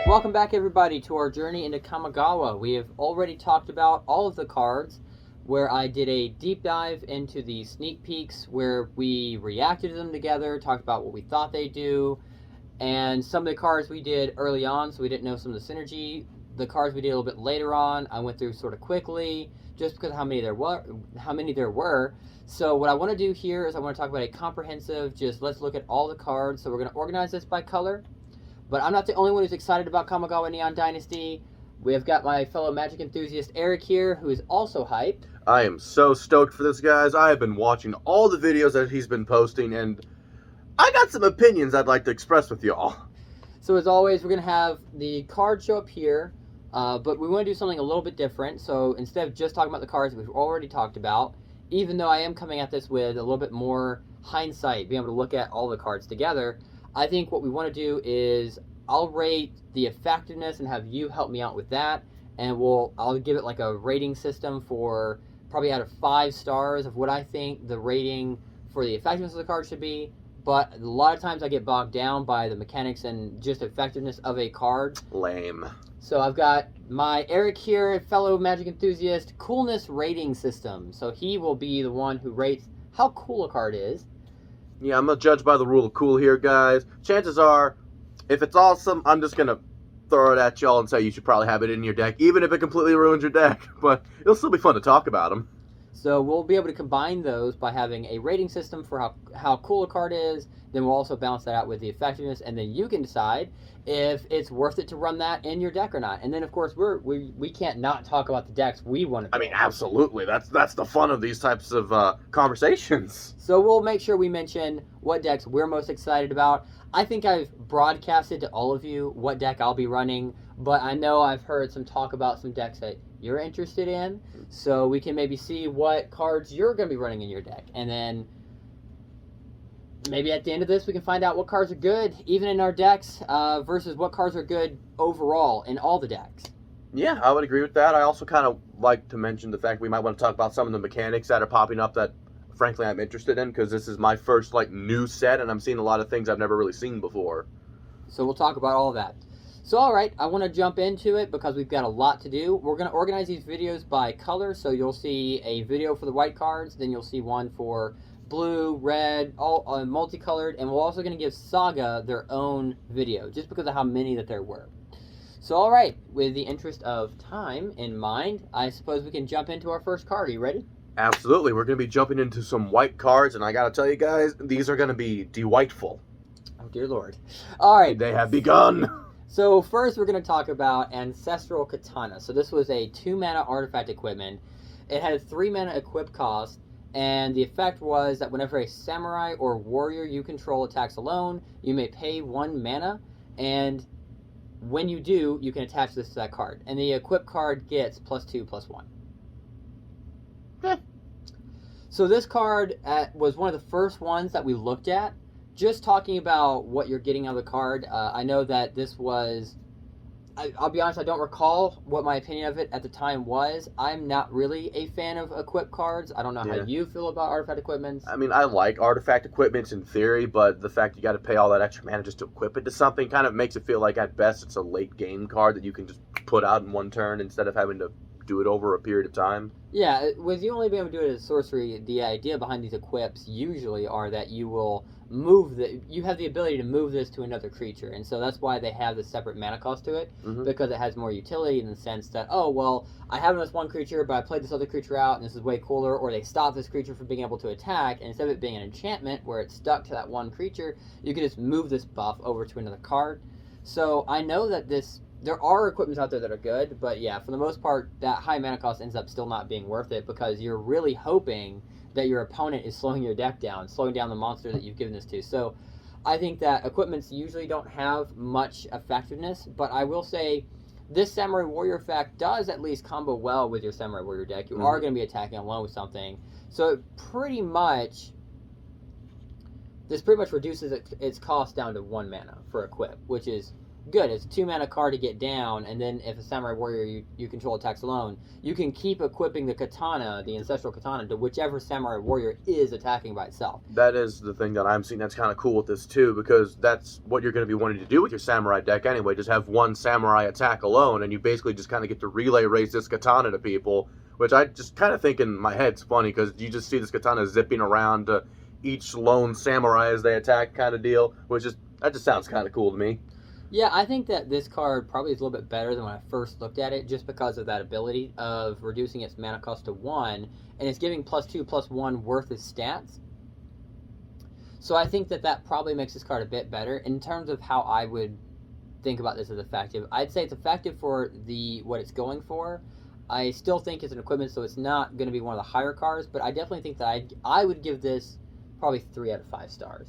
Welcome back, everybody, to our journey into Kamigawa. We have already talked about all of the cards, where I did a deep dive into the sneak peeks, where we reacted to them together, talked about what we thought they do, and some of the cards we did early on, so we didn't know some of the synergy. The cards we did a little bit later on, I went through sort of quickly, just because of how many there were. So what I want to do here is I want to talk about a comprehensive, just let's look at all the cards. So we're going to organize this by color. But I'm not the only one who's excited about Kamigawa Neon Dynasty. We have got my fellow Magic enthusiast Eric here, who is also hyped. I am so stoked for this, guys. I have been watching all the videos that he's been posting, and I got some opinions I'd like to express with y'all. So as always, we're going to have the cards show up here, but we want to do something a little bit different. So instead of just talking about the cards that we've already talked about, even though I am coming at this with a little bit more hindsight, being able to look at all the cards together, I think what we want to do is I'll rate the effectiveness and have you help me out with that, and I'll give it like a rating system for probably out of 5 stars of what I think the rating for the effectiveness of the card should be. But a lot of times I get bogged down by the mechanics and just effectiveness of a card. Lame. So I've got my Eric here, fellow Magic enthusiast, coolness rating system. So he will be the one who rates how cool a card is. Yeah, I'm going to judge by the rule of cool here, guys. Chances are, if it's awesome, I'm just going to throw it at y'all and say you should probably have it in your deck, even if it completely ruins your deck. But it'll still be fun to talk about them. So we'll be able to combine those by having a rating system for how cool a card is. Then we'll also balance that out with the effectiveness, and then you can decide if it's worth it to run that in your deck or not. And then, of course, we can't not talk about the decks we want to I mean, absolutely. That's the fun of these types of conversations. So we'll make sure we mention what decks we're most excited about. I think I've broadcasted to all of you what deck I'll be running, but I know I've heard some talk about some decks that you're interested in, so we can maybe see what cards you're going to be running in your deck. And then maybe at the end of this we can find out what cards are good, even in our decks, versus what cards are good overall in all the decks. Yeah, I would agree with that. I also kind of like to mention the fact we might want to talk about some of the mechanics that are popping up that, frankly, I'm interested in, because this is my first new set, and I'm seeing a lot of things I've never really seen before. So we'll talk about all of that. So all right, I want to jump into it because we've got a lot to do. We're going to organize these videos by color, so you'll see a video for the white cards, then you'll see one for blue, red, all multicolored, and we're also going to give Saga their own video, just because of how many that there were. So all right, with the interest of time in mind, I suppose we can jump into our first card. Are you ready? Absolutely. We're going to be jumping into some white cards, and I got to tell you guys, these are going to be delightful. Oh, dear Lord. All right. They have begun. So first we're going to talk about Ancestral Katana. So this was a 2-mana artifact equipment. It had a 3-mana equip cost, and the effect was that whenever a samurai or warrior you control attacks alone, you may pay 1 mana, and when you do, you can attach this to that card. And the equip card gets +2/+1. So this card was one of the first ones that we looked at. Just talking about what you're getting out of the card, I know that this was... I'll be honest, I don't recall what my opinion of it at the time was. I'm not really a fan of equip cards. I don't know how you feel about artifact equipments. I mean, I like artifact equipments in theory, but the fact you got to pay all that extra mana just to equip it to something kind of makes it feel like at best it's a late game card that you can just put out in one turn instead of having to do it over a period of time. Yeah, with you only being able to do it as sorcery, the idea behind these equips usually are that you will you have the ability to move this to another creature, and so that's why they have the separate mana cost to it, because it has more utility in the sense that, oh, well, I have this one creature, but I played this other creature out, and this is way cooler, or they stop this creature from being able to attack, and instead of it being an enchantment where it's stuck to that one creature, you can just move this buff over to another card. So I know that there are equipments out there that are good, but yeah, for the most part, that high mana cost ends up still not being worth it, because you're really hoping that your opponent is slowing your deck down, slowing down the monster that you've given this to. So I think that equipments usually don't have much effectiveness, but I will say this Samurai Warrior effect does at least combo well with your Samurai Warrior deck. You are going to be attacking alone with something. So it pretty much reduces its cost down to 1 mana for equip, which is good. It's a 2-mana card to get down, and then if a samurai warrior you control attacks alone, you can keep equipping the katana, the ancestral katana, to whichever samurai warrior is attacking by itself. That is the thing that I'm seeing that's kind of cool with this too, because that's what you're going to be wanting to do with your samurai deck anyway. Just have one samurai attack alone, and you basically just kind of get to relay raise this katana to people, which I just kind of think in my head's funny, because you just see this katana zipping around to each lone samurai as they attack kind of deal, that just sounds kind of cool to me. Yeah, I think that this card probably is a little bit better than when I first looked at it, just because of that ability of reducing its mana cost to 1, and it's giving +2/+1 worth of stats. So I think that probably makes this card a bit better. In terms of how I would think about this as effective, I'd say it's effective for what it's going for. I still think it's an equipment, so it's not going to be one of the higher cards, but I definitely think that I would give this probably 3 out of 5 stars.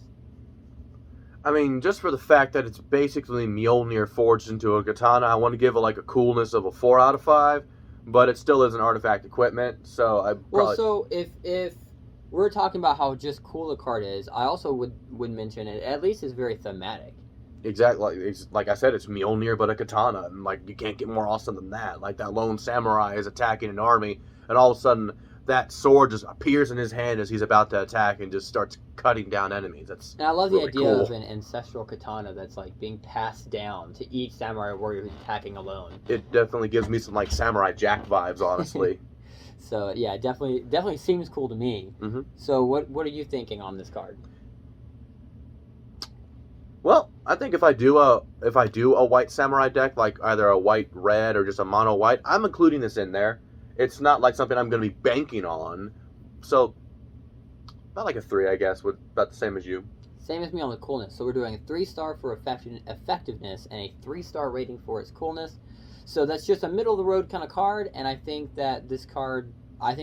I mean, just for the fact that it's basically Mjolnir forged into a katana, I want to give it like a coolness of a 4 out of 5, but it still is an artifact equipment, so I probably... Well, so if we're talking about how just cool the card is, I also would mention it at least is very thematic. Exactly. Like I said, it's Mjolnir but a katana, and like you can't get more awesome than that. Like that lone samurai is attacking an army, and all of a sudden that sword just appears in his hand as he's about to attack and just starts cutting down enemies. And I love really the idea cool. of an ancestral katana that's like being passed down to each samurai warrior who's attacking alone. It definitely gives me some like Samurai Jack vibes, honestly. So yeah, definitely seems cool to me. Mm-hmm. So what are you thinking on this card? Well, I think if I do a white samurai deck, like either a white red or just a mono white, I'm including this in there. It's not like something I'm going to be banking on. So, about like a 3, I guess, about the same as you. Same as me on the coolness. So we're doing a 3-star for effectiveness and a 3-star rating for its coolness. So that's just a middle-of-the-road kind of card, and I think that this card,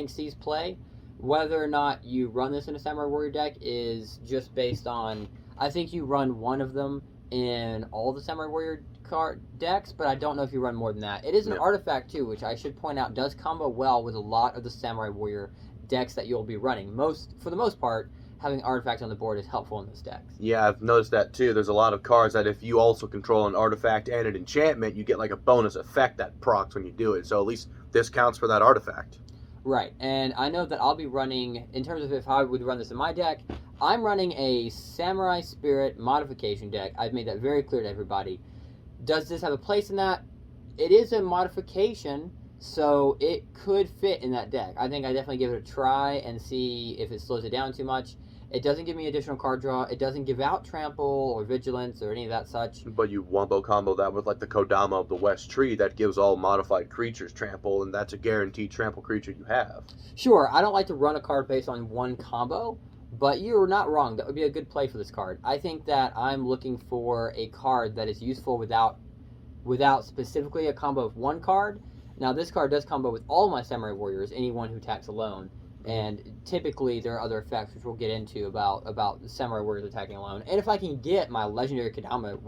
sees play. Whether or not you run this in a Samurai Warrior deck is just based on... I think you run one of them in all the Samurai Warrior card decks, but I don't know if you run more than that. It is an artifact, too, which I should point out does combo well with a lot of the Samurai Warrior decks that you'll be running. For the most part, having artifact on the board is helpful in those decks. Yeah, I've noticed that too. There's a lot of cards that if you also control an artifact and an enchantment, you get like a bonus effect that procs when you do it. So at least this counts for that artifact. Right, and I know that I'll be running, in terms of if I would run this in my deck, I'm running a Samurai Spirit modification deck. I've made that very clear to everybody. Does this have a place in that? It is a modification, so it could fit in that deck. I think I definitely give it a try and see if it slows it down too much. It doesn't give me additional card draw. It doesn't give out trample or vigilance or any of that such. But you wombo combo that with like the Kodama of the West Tree that gives all modified creatures trample, and that's a guaranteed trample creature you have. Sure, I don't like to run a card based on one combo, but you're not wrong. That would be a good play for this card. I think that I'm looking for a card that is useful without specifically a combo of one card. Now, this card does combo with all my Samurai Warriors, anyone who attacks alone. And typically there are other effects, which we'll get into, about the Samurai Warriors attacking alone. And if I can get my legendary Kodama,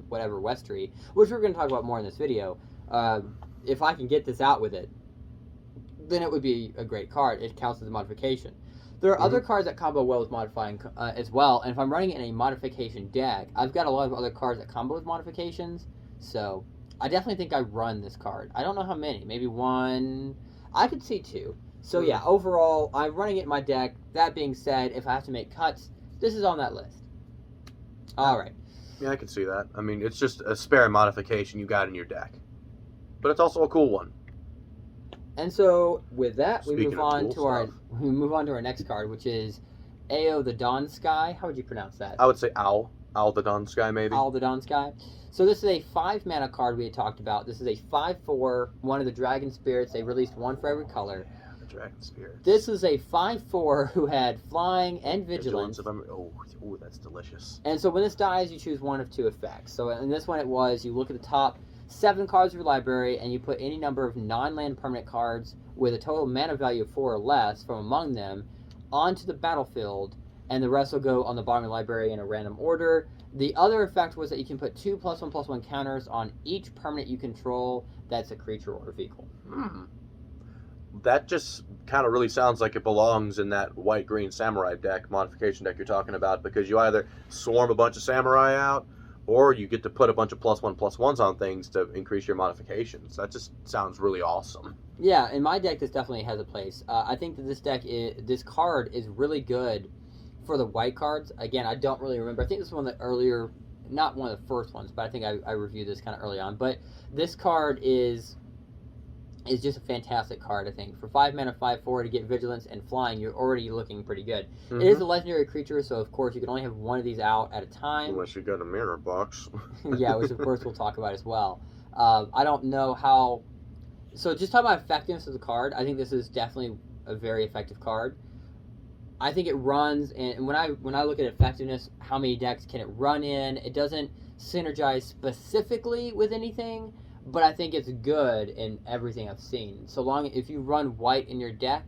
whatever, West Tree, which we're going to talk about more in this video, if I can get this out with it, then it would be a great card. It counts as a modification. There are other cards that combo well with modifying as well, and if I'm running it in a modification deck, I've got a lot of other cards that combo with modifications, so I definitely think I run this card. I don't know how many, maybe 1, I could see 2. So yeah, overall, I'm running it in my deck. That being said, if I have to make cuts, this is on that list. Alright. Yeah, I can see that. I mean, it's just a spare modification you got in your deck. But it's also a cool one. And so, with that, we Speaking move of on cool to our stuff. our next card, which is Ao the Dawn Sky. How would you pronounce that? I would say Owl. Owl the Dawn Sky, maybe. Owl the Dawn Sky. So this is a 5-mana card we had talked about. This is a 5/4, one of the Dragon Spirits. They released one for every color. Dragon Spirit. This is a 5/4 who had flying and vigilance. Oh, that's delicious. And so when this dies, you choose one of 2 effects. So in this one it was, you look at the top 7 cards of your library and you put any number of non-land permanent cards with a total mana value of 4 or less from among them onto the battlefield, and the rest will go on the bottom of the library in a random order. The other effect was that you can put 2 +1/+1 counters on each permanent you control that's a creature or a vehicle. That just kind of really sounds like it belongs in that white-green samurai deck, modification deck you're talking about, because you either swarm a bunch of samurai out, or you get to put a bunch of +1/+1s on things to increase your modifications. That just sounds really awesome. Yeah, in my deck, this definitely has a place. I think that this card is really good for the white cards. Again, I don't really remember. I think this is one of the earlier, not one of the first ones, but I think I reviewed this kind of early on. But this card is just a fantastic card, I think. For 5 mana, 5/4 to get vigilance and flying, you're already looking pretty good. Mm-hmm. It is a legendary creature, so of course you can only have one of these out at a time. Unless you got a mirror box. Yeah, which of course we'll talk about as well. I don't know how... So just talking about effectiveness of the card, I think this is definitely a very effective card. I think it runs, and when I look at effectiveness, how many decks can it run in? It doesn't synergize specifically with anything, but I think it's good in everything I've seen. So long if you run white in your deck,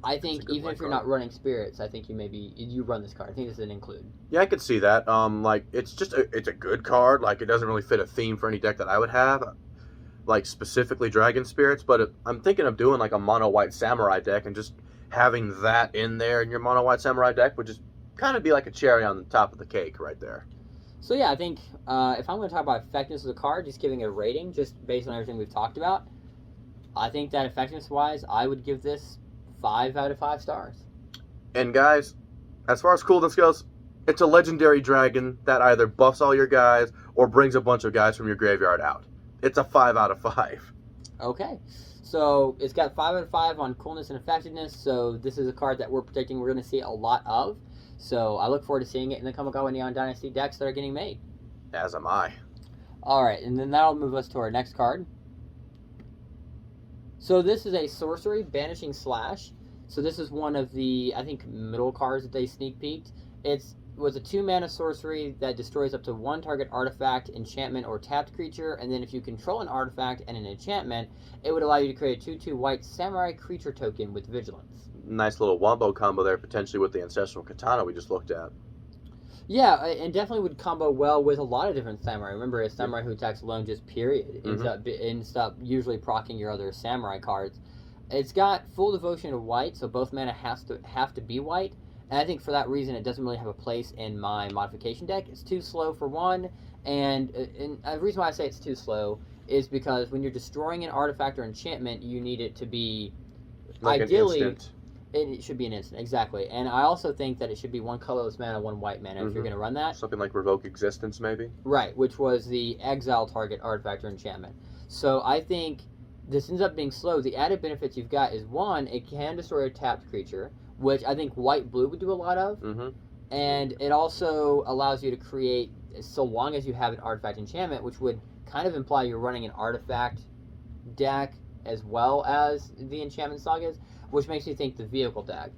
I think even if you're not running spirits, I think you run this card. I think this is an include. Yeah, I could see that. Like it's a good card. Like it doesn't really fit a theme for any deck that I would have, like specifically dragon spirits. But I'm thinking of doing like a mono white samurai deck and just having that in there in your mono white samurai deck would just kind of be like a cherry on the top of the cake right there. So yeah, I think if I'm going to talk about effectiveness of the card, just giving it a rating, just based on everything we've talked about, I think that effectiveness-wise, I would give this 5 out of 5 stars. And guys, as far as coolness goes, it's a legendary dragon that either buffs all your guys or brings a bunch of guys from your graveyard out. It's a 5 out of 5. Okay. So it's got 5 out of 5 on coolness and effectiveness, so this is a card that we're predicting we're going to see a lot of. So I look forward to seeing it in the Kamigawa Neon Dynasty decks that are getting made. As am I. Alright, and then that'll move us to our next card. So this is a sorcery, banishing slash. So this is one of the, I think, middle cards that they sneak peeked. It was a 2-mana sorcery that destroys up to 1 target artifact, enchantment, or tapped creature, and then if you control an artifact and an enchantment, it would allow you to create a 2/2 white samurai creature token with vigilance. Nice little wombo combo there, potentially with the Ancestral Katana we just looked at. Yeah, and definitely would combo well with a lot of different samurai. Remember, a samurai who attacks alone, just period, ends up usually proccing your other samurai cards. It's got full devotion to white, so both mana have to be white. And I think for that reason, it doesn't really have a place in my modification deck. It's too slow for one, and the reason why I say it's too slow is because when you're destroying an artifact or enchantment, you need it to be like ideally. It should be an instant, exactly. And I also think that it should be 1 colorless mana, 1 white mana if you're going to run that. Something like Revoke Existence, maybe? Right, which was the exile target artifact or enchantment. So I think this ends up being slow. The added benefits you've got is, 1, it can destroy a tapped creature, which I think white-blue would do a lot of. And it also allows you to create, so long as you have an artifact enchantment, which would kind of imply you're running an artifact deck as well as the enchantment sagas, which makes me think the vehicle deck.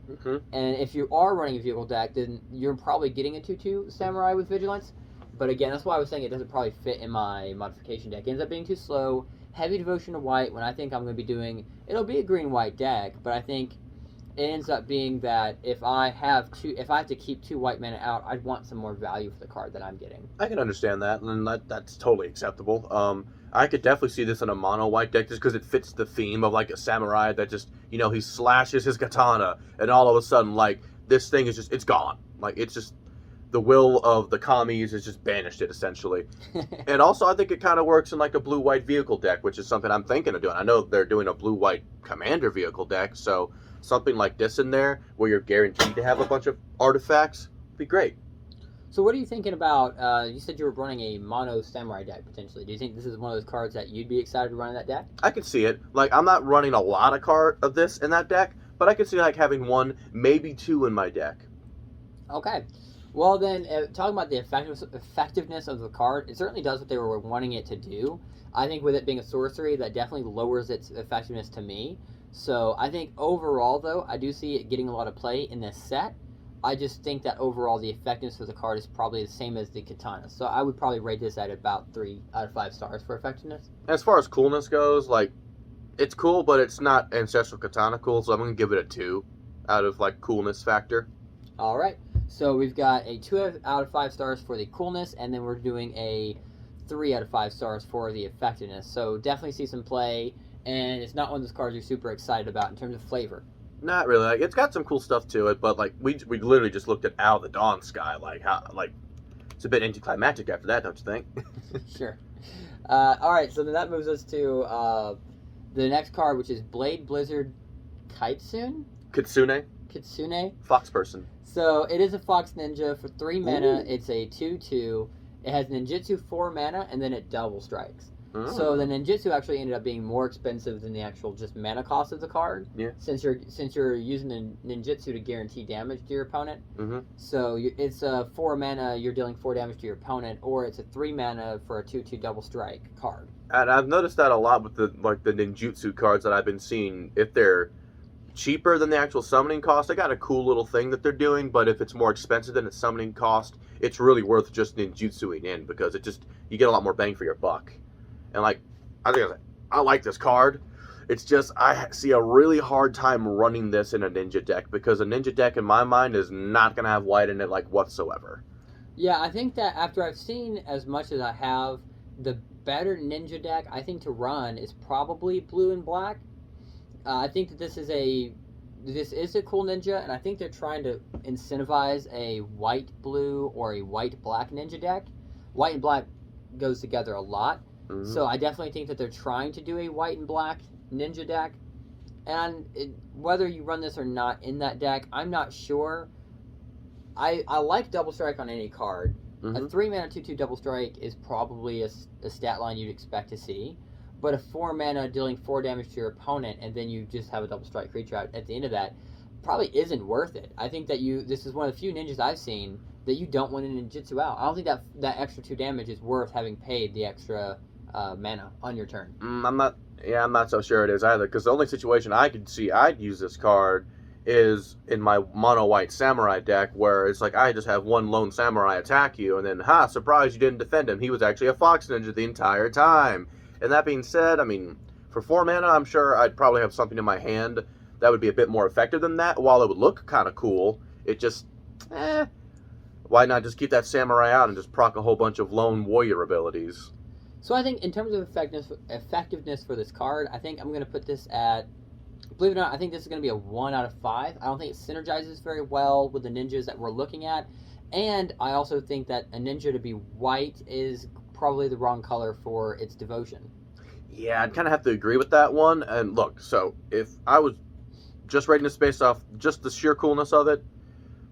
And if you are running a vehicle deck, then you're probably getting a 2/2 samurai with vigilance. But again, that's why I was saying it doesn't probably fit in my modification deck. It ends up being too slow, heavy devotion to white, when I think I'm going to be doing, it'll be a green-white deck, but I think it ends up being that if I have to keep 2 white mana out, I'd want some more value for the card that I'm getting. I can understand that, and that's totally acceptable. I could definitely see this in a mono white deck just because it fits the theme of like a samurai that just, he slashes his katana and all of a sudden like this thing is just, it's gone. Like it's just, the will of the commies has just banished it essentially. And also I think it kind of works in like a blue-white vehicle deck, which is something I'm thinking of doing. I know they're doing a blue-white commander vehicle deck, so something like this in there where you're guaranteed to have a bunch of artifacts would be great. So what are you thinking about, you said you were running a mono samurai deck, potentially. Do you think this is one of those cards that you'd be excited to run in that deck? I could see it. Like, I'm not running a lot of this in that deck, but I could see, like, having 1, maybe 2 in my deck. Okay. Well, then, talking about the effectiveness of the card, it certainly does what they were wanting it to do. I think with it being a sorcery, that definitely lowers its effectiveness to me. So I think overall, though, I do see it getting a lot of play in this set. I just think that overall the effectiveness of the card is probably the same as the katana. So I would probably rate this at about 3 out of 5 stars for effectiveness. As far as coolness goes, like, it's cool, but it's not Ancestral Katana cool, so I'm going to give it a 2 out of, like, coolness factor. All right. So we've got a 2 out of 5 stars for the coolness, and then we're doing a 3 out of 5 stars for the effectiveness. So definitely see some play, and it's not one of those cards you're super excited about in terms of flavor. Not really. Like, it's got some cool stuff to it, but like we literally just looked at Owl the Dawn Sky. Like how It's a bit anticlimactic after that, don't you think? Sure. All right, so then that moves us to the next card, which is Blade Blizzard Kaitsune? Kitsune? Fox person. So it is a Fox Ninja for 3 mana. Ooh. It's a 2/2. It has ninjutsu 4 mana, and then it double strikes. Oh. So the ninjutsu actually ended up being more expensive than the actual just mana cost of the card. Yeah. Since you're using the ninjutsu to guarantee damage to your opponent. Mm-hmm. So it's a 4 mana. You're dealing 4 damage to your opponent, or it's a 3 mana for a 2/2 double strike card. And I've noticed that a lot with the ninjutsu cards that I've been seeing. If they're cheaper than the actual summoning cost, they got a cool little thing that they're doing. But if it's more expensive than its summoning cost, it's really worth just ninjutsuing in, because you get a lot more bang for your buck. And I like this card. It's just I see a really hard time running this in a ninja deck, because a ninja deck in my mind is not going to have white in it whatsoever. Yeah, I think that after I've seen as much as I have, the better ninja deck I think to run is probably blue and black. I think that this is a cool ninja, and I think they're trying to incentivize a white-blue or a white-black ninja deck. White and black goes together a lot, so I definitely think that they're trying to do a white and black ninja deck. And whether you run this or not in that deck, I'm not sure. I like double strike on any card. A 3 mana 2/2 double strike is probably a stat line you'd expect to see. But a 4 mana dealing 4 damage to your opponent, and then you just have a double strike creature out at the end of that, probably isn't worth it. I think that this is one of the few ninjas I've seen that you don't want to ninjutsu out. I don't think that extra 2 damage is worth having paid the extra mana on your turn. I'm not so sure it is either, because the only situation I could see I'd use this card is in my mono white samurai deck, where it's like I just have one lone samurai attack you, and then surprise, you didn't defend him. He was actually a fox ninja the entire time. And that being said, I mean, for 4 mana, I'm sure I'd probably have something in my hand that would be a bit more effective than that. While it would look kind of cool, it just, why not just keep that samurai out and just proc a whole bunch of lone warrior abilities? So I think in terms of effectiveness for this card, I think I'm going to put this at, believe it or not, I think this is going to be a 1 out of 5. I don't think it synergizes very well with the ninjas that we're looking at. And I also think that a ninja to be white is probably the wrong color for its devotion. Yeah, I'd kind of have to agree with that one. And look, so if I was just rating this based off just the sheer coolness of it,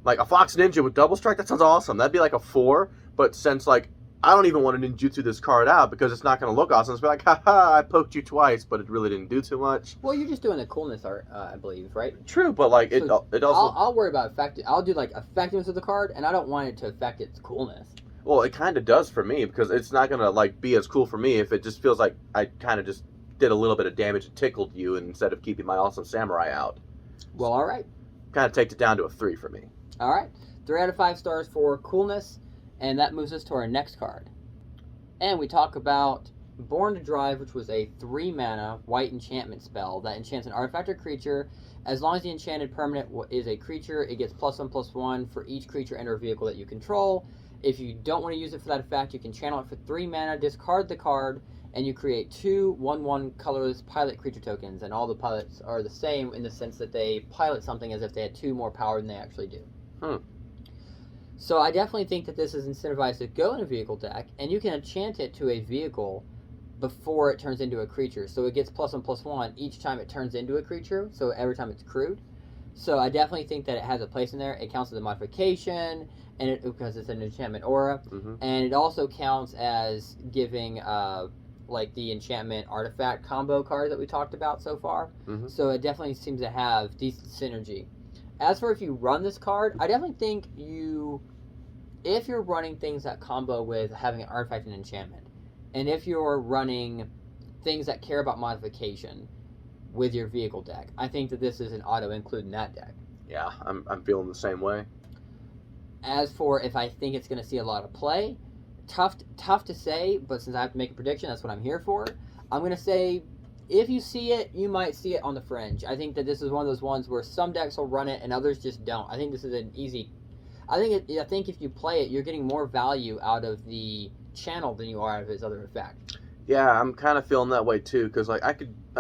like a fox ninja with double strike, that sounds awesome. That'd be like a 4. But since I don't even want to ninjutsu this card out, because it's not going to look awesome. It's be like, haha, I poked you twice, but it really didn't do too much. Well, you're just doing the coolness art, I believe, right? True, but it also... I'll worry about I'll do effectiveness of the card, and I don't want it to affect its coolness. Well, it kind of does for me, because it's not going to be as cool for me if it just feels like I kind of just did a little bit of damage and tickled you instead of keeping my awesome samurai out. Well, all right. Kind of takes it down to a 3 for me. All right. 3 out of 5 stars for coolness, and that moves us to our next card. And we talk about Born to Drive, which was a 3 mana white enchantment spell that enchants an artifact or creature. As long as the enchanted permanent is a creature, it gets +1/+1 for each creature and or vehicle that you control. If you don't want to use it for that effect, you can channel it for 3 mana, discard the card, and you create 2 1/1 colorless pilot creature tokens. And all the pilots are the same in the sense that they pilot something as if they had 2 more power than they actually do. So I definitely think that this is incentivized to go in a vehicle deck, and you can enchant it to a vehicle before it turns into a creature. So it gets +1/+1 each time it turns into a creature, so every time it's crewed. So I definitely think that it has a place in there. It counts as a modification, and because it's an enchantment aura, and it also counts as giving the enchantment artifact combo card that we talked about so far. So it definitely seems to have decent synergy. As for if you run this card, I definitely think if you're running things that combo with having an artifact and enchantment, and if you're running things that care about modification with your vehicle deck, I think that this is an auto include in that deck. Yeah, I'm feeling the same way. As for if I think it's going to see a lot of play, tough to say, but since I have to make a prediction, that's what I'm here for. I'm going to say, if you see it, you might see it on the fringe. I think that this is one of those ones where some decks will run it and others just don't. I think this is an easy... I think if you play it, you're getting more value out of the channel than you are out of its other effect. Yeah, I'm kind of feeling that way too, because I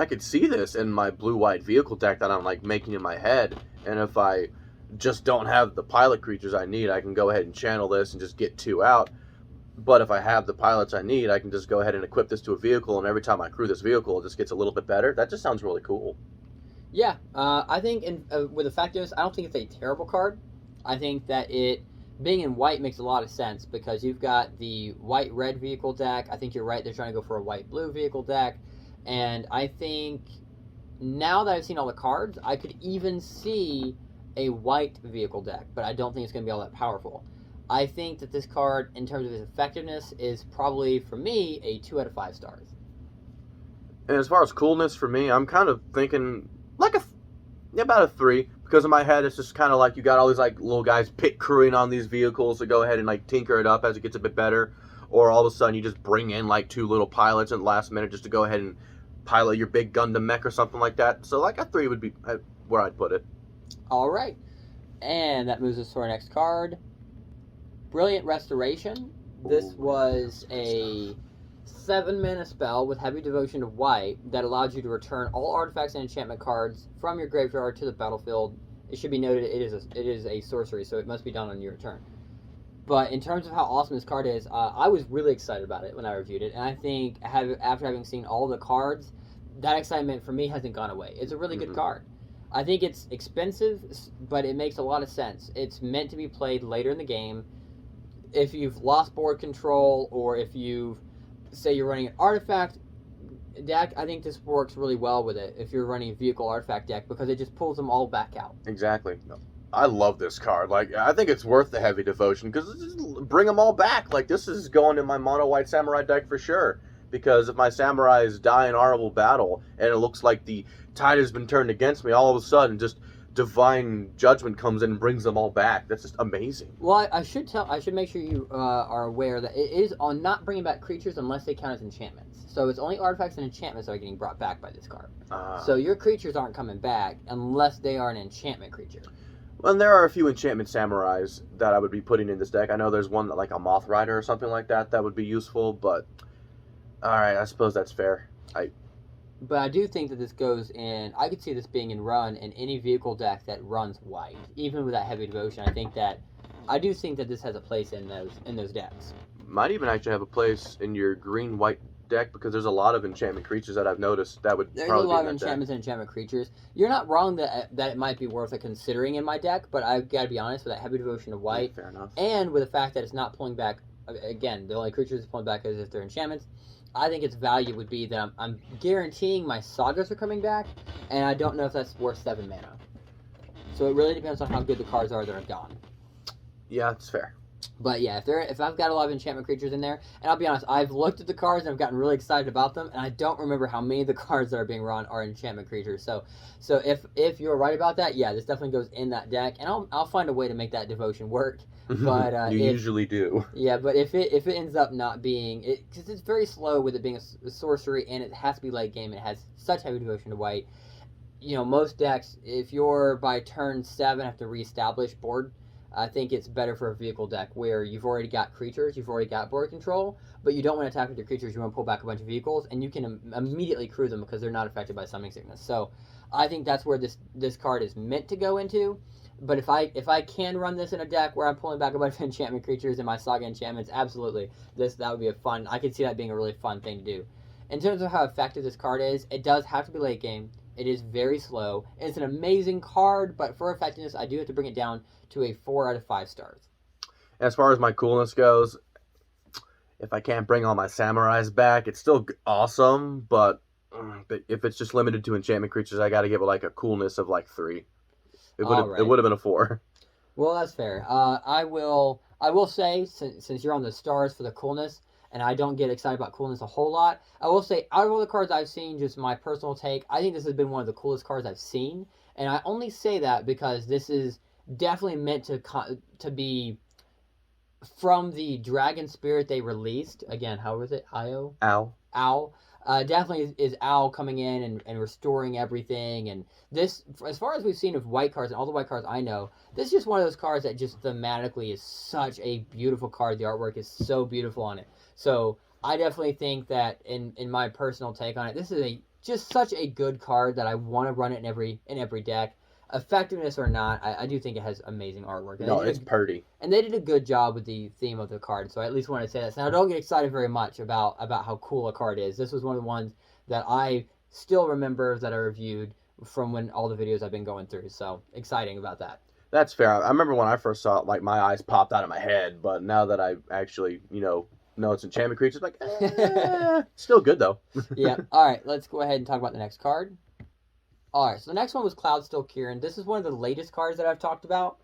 could see this in my blue-white vehicle deck that I'm making in my head, and if I just don't have the pilot creatures I need, I can go ahead and channel this and just get 2 out. But if I have the pilots I need, I can just go ahead and equip this to a vehicle, and every time I crew this vehicle, it just gets a little bit better. That just sounds really cool. Yeah, I think with effectiveness, I don't think it's a terrible card. I think that it, being in white, makes a lot of sense because you've got the white-red vehicle deck. I think you're right, they're trying to go for a white-blue vehicle deck. And I think now that I've seen all the cards, I could even see a white vehicle deck, but I don't think it's going to be all that powerful. I think that this card, in terms of its effectiveness, is probably, for me, a 2 out of 5 stars. And as far as coolness for me, I'm kind of thinking like about a 3, because in my head it's just kind of like you got all these like little guys pit crewing on these vehicles to go ahead and like tinker it up as it gets a bit better, or all of a sudden you just bring in like 2 little pilots at the last minute just to go ahead and pilot your big Gundam mech or something like that. So like a 3 would be where I'd put it. All right, and that moves us to our next card, Brilliant Restoration. This was a 7-mana spell with heavy devotion to white that allows you to return all artifacts and enchantment cards from your graveyard to the battlefield. It should be noted it is a sorcery, so it must be done on your turn. But in terms of how awesome this card is, I was really excited about it when I reviewed it, and I think after having seen all the cards, that excitement for me hasn't gone away. It's a really good card. I think it's expensive, but it makes a lot of sense. It's meant to be played later in the game. If you've lost board control, or if you've, say you're running an artifact deck, I think this works really well with it if you're running a vehicle artifact deck, because it just pulls them all back out. Exactly. I love this card. Like, I think it's worth the heavy devotion, because bring them all back. Like, this is going in my mono white samurai deck for sure, because if my samurais die in honorable battle and it looks like the tide has been turned against me, all of a sudden just divine judgment comes in and brings them all back. That's just amazing. Well, I should make sure you are aware that it is on not bringing back creatures unless they count as enchantments. So it's only artifacts and enchantments that are getting brought back by this card. So your creatures aren't coming back unless they are an enchantment creature. Well, and there are a few enchantment samurais that I would be putting in this deck. I know there's one like a Moth Rider or something like that would be useful, but alright, I suppose that's fair. But I do think that this goes in, I could see this being in run in any vehicle deck that runs white, even with that heavy devotion. I do think that this has a place in those decks. Might even actually have a place in your green-white deck, because there's a lot of enchantment creatures that I've noticed that would There's probably a lot be of in that enchantments and enchantment creatures. You're not wrong that it might be worth it considering in my deck, but I've got to be honest, with that heavy devotion to white, fair enough. And with the fact that it's not pulling back, again, the only creatures it's pulling back is if they're enchantments, I think its value would be that I'm guaranteeing my sagas are coming back, and I don't know if that's worth 7 mana. So it really depends on how good the cards are that are gone. Yeah, it's fair. But yeah, if I've got a lot of enchantment creatures in there, and I'll be honest, I've looked at the cards and I've gotten really excited about them, and I don't remember how many of the cards that are being run are enchantment creatures. So if you're right about that, yeah, this definitely goes in that deck, and I'll find a way to make that devotion work. But you usually do. Yeah, but if it ends up not being it, because it's very slow with it being a sorcery, and it has to be late game. It has such heavy devotion to white. You know, most decks, if you're by turn 7 have to reestablish board, I think it's better for a vehicle deck where you've already got creatures, you've already got board control, but you don't want to attack with your creatures. You want to pull back a bunch of vehicles, and you can immediately crew them because they're not affected by summoning sickness. So I think that's where this card is meant to go into. But if I can run this in a deck where I'm pulling back a bunch of enchantment creatures and my saga enchantments, absolutely, that would be a fun. I could see that being a really fun thing to do. In terms of how effective this card is, it does have to be late game. It is very slow. It's an amazing card, but for effectiveness, I do have to bring it down to a 4 out of 5 stars. As far as my coolness goes, if I can't bring all my samurais back, it's still awesome, but if it's just limited to enchantment creatures, I got to give it like a coolness of like 3. It would have been a 4. Well, that's fair. I will say, since you're on the stars for the coolness, and I don't get excited about coolness a whole lot, I will say, out of all the cards I've seen, just my personal take, I think this has been one of the coolest cards I've seen. And I only say that because this is definitely meant to be from the dragon spirit they released. Again, how was it? Owl. Definitely is Owl coming in and restoring everything. And this, as far as we've seen of white cards, and all the white cards I know, this is just one of those cards that just thematically is such a beautiful card. The artwork is so beautiful on it. So I definitely think that in my personal take on it, this is just such a good card that I want to run it in every deck. effectiveness or not, I do think it has amazing artwork. No, it's pretty. And they did a good job with the theme of the card, so I at least want to say that. Now, don't get excited very much about how cool a card is. This was one of the ones that I still remember that I reviewed from when all the videos I've been going through, so exciting about that. That's fair. I remember when I first saw it, like, my eyes popped out of my head, but now that I actually, know it's enchantment creatures, like, still good, though. Yeah. All right, let's go ahead and talk about the next card. All right, so the next one was Cloudstill Kieran. This is one of the latest cards that I've talked about.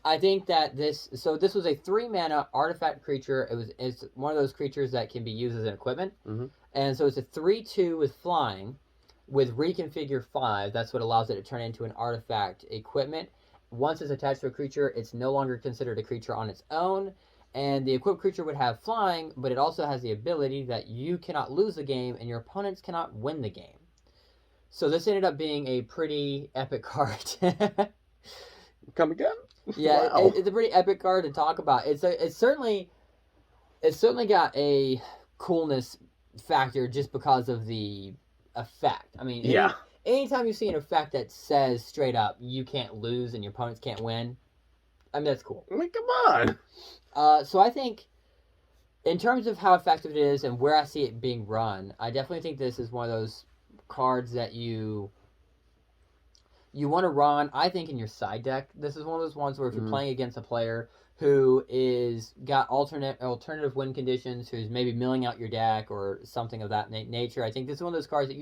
I think that this was a 3-mana artifact creature. It's one of those creatures that can be used as an equipment. Mm-hmm. And so it's a 3/2 with flying, with reconfigure 5. That's what allows it to turn into an artifact equipment. Once it's attached to a creature, it's no longer considered a creature on its own. And the equipped creature would have flying, but it also has the ability that you cannot lose the game and your opponents cannot win the game. So this ended up being a pretty epic card. Come again? Yeah, wow. It's a pretty epic card to talk about. It's certainly got a coolness factor just because of the effect. I mean, yeah. Anytime you see an effect that says straight up you can't lose and your opponents can't win, I mean, that's cool. I mean, come on. So I think in terms of how effective it is and where I see it being run, I definitely think this is one of those cards that you want to run. I think in your side deck, this is one of those ones where if you're playing against a player who is got alternative win conditions, who's maybe milling out your deck or something of that nature, I think this is one of those cards that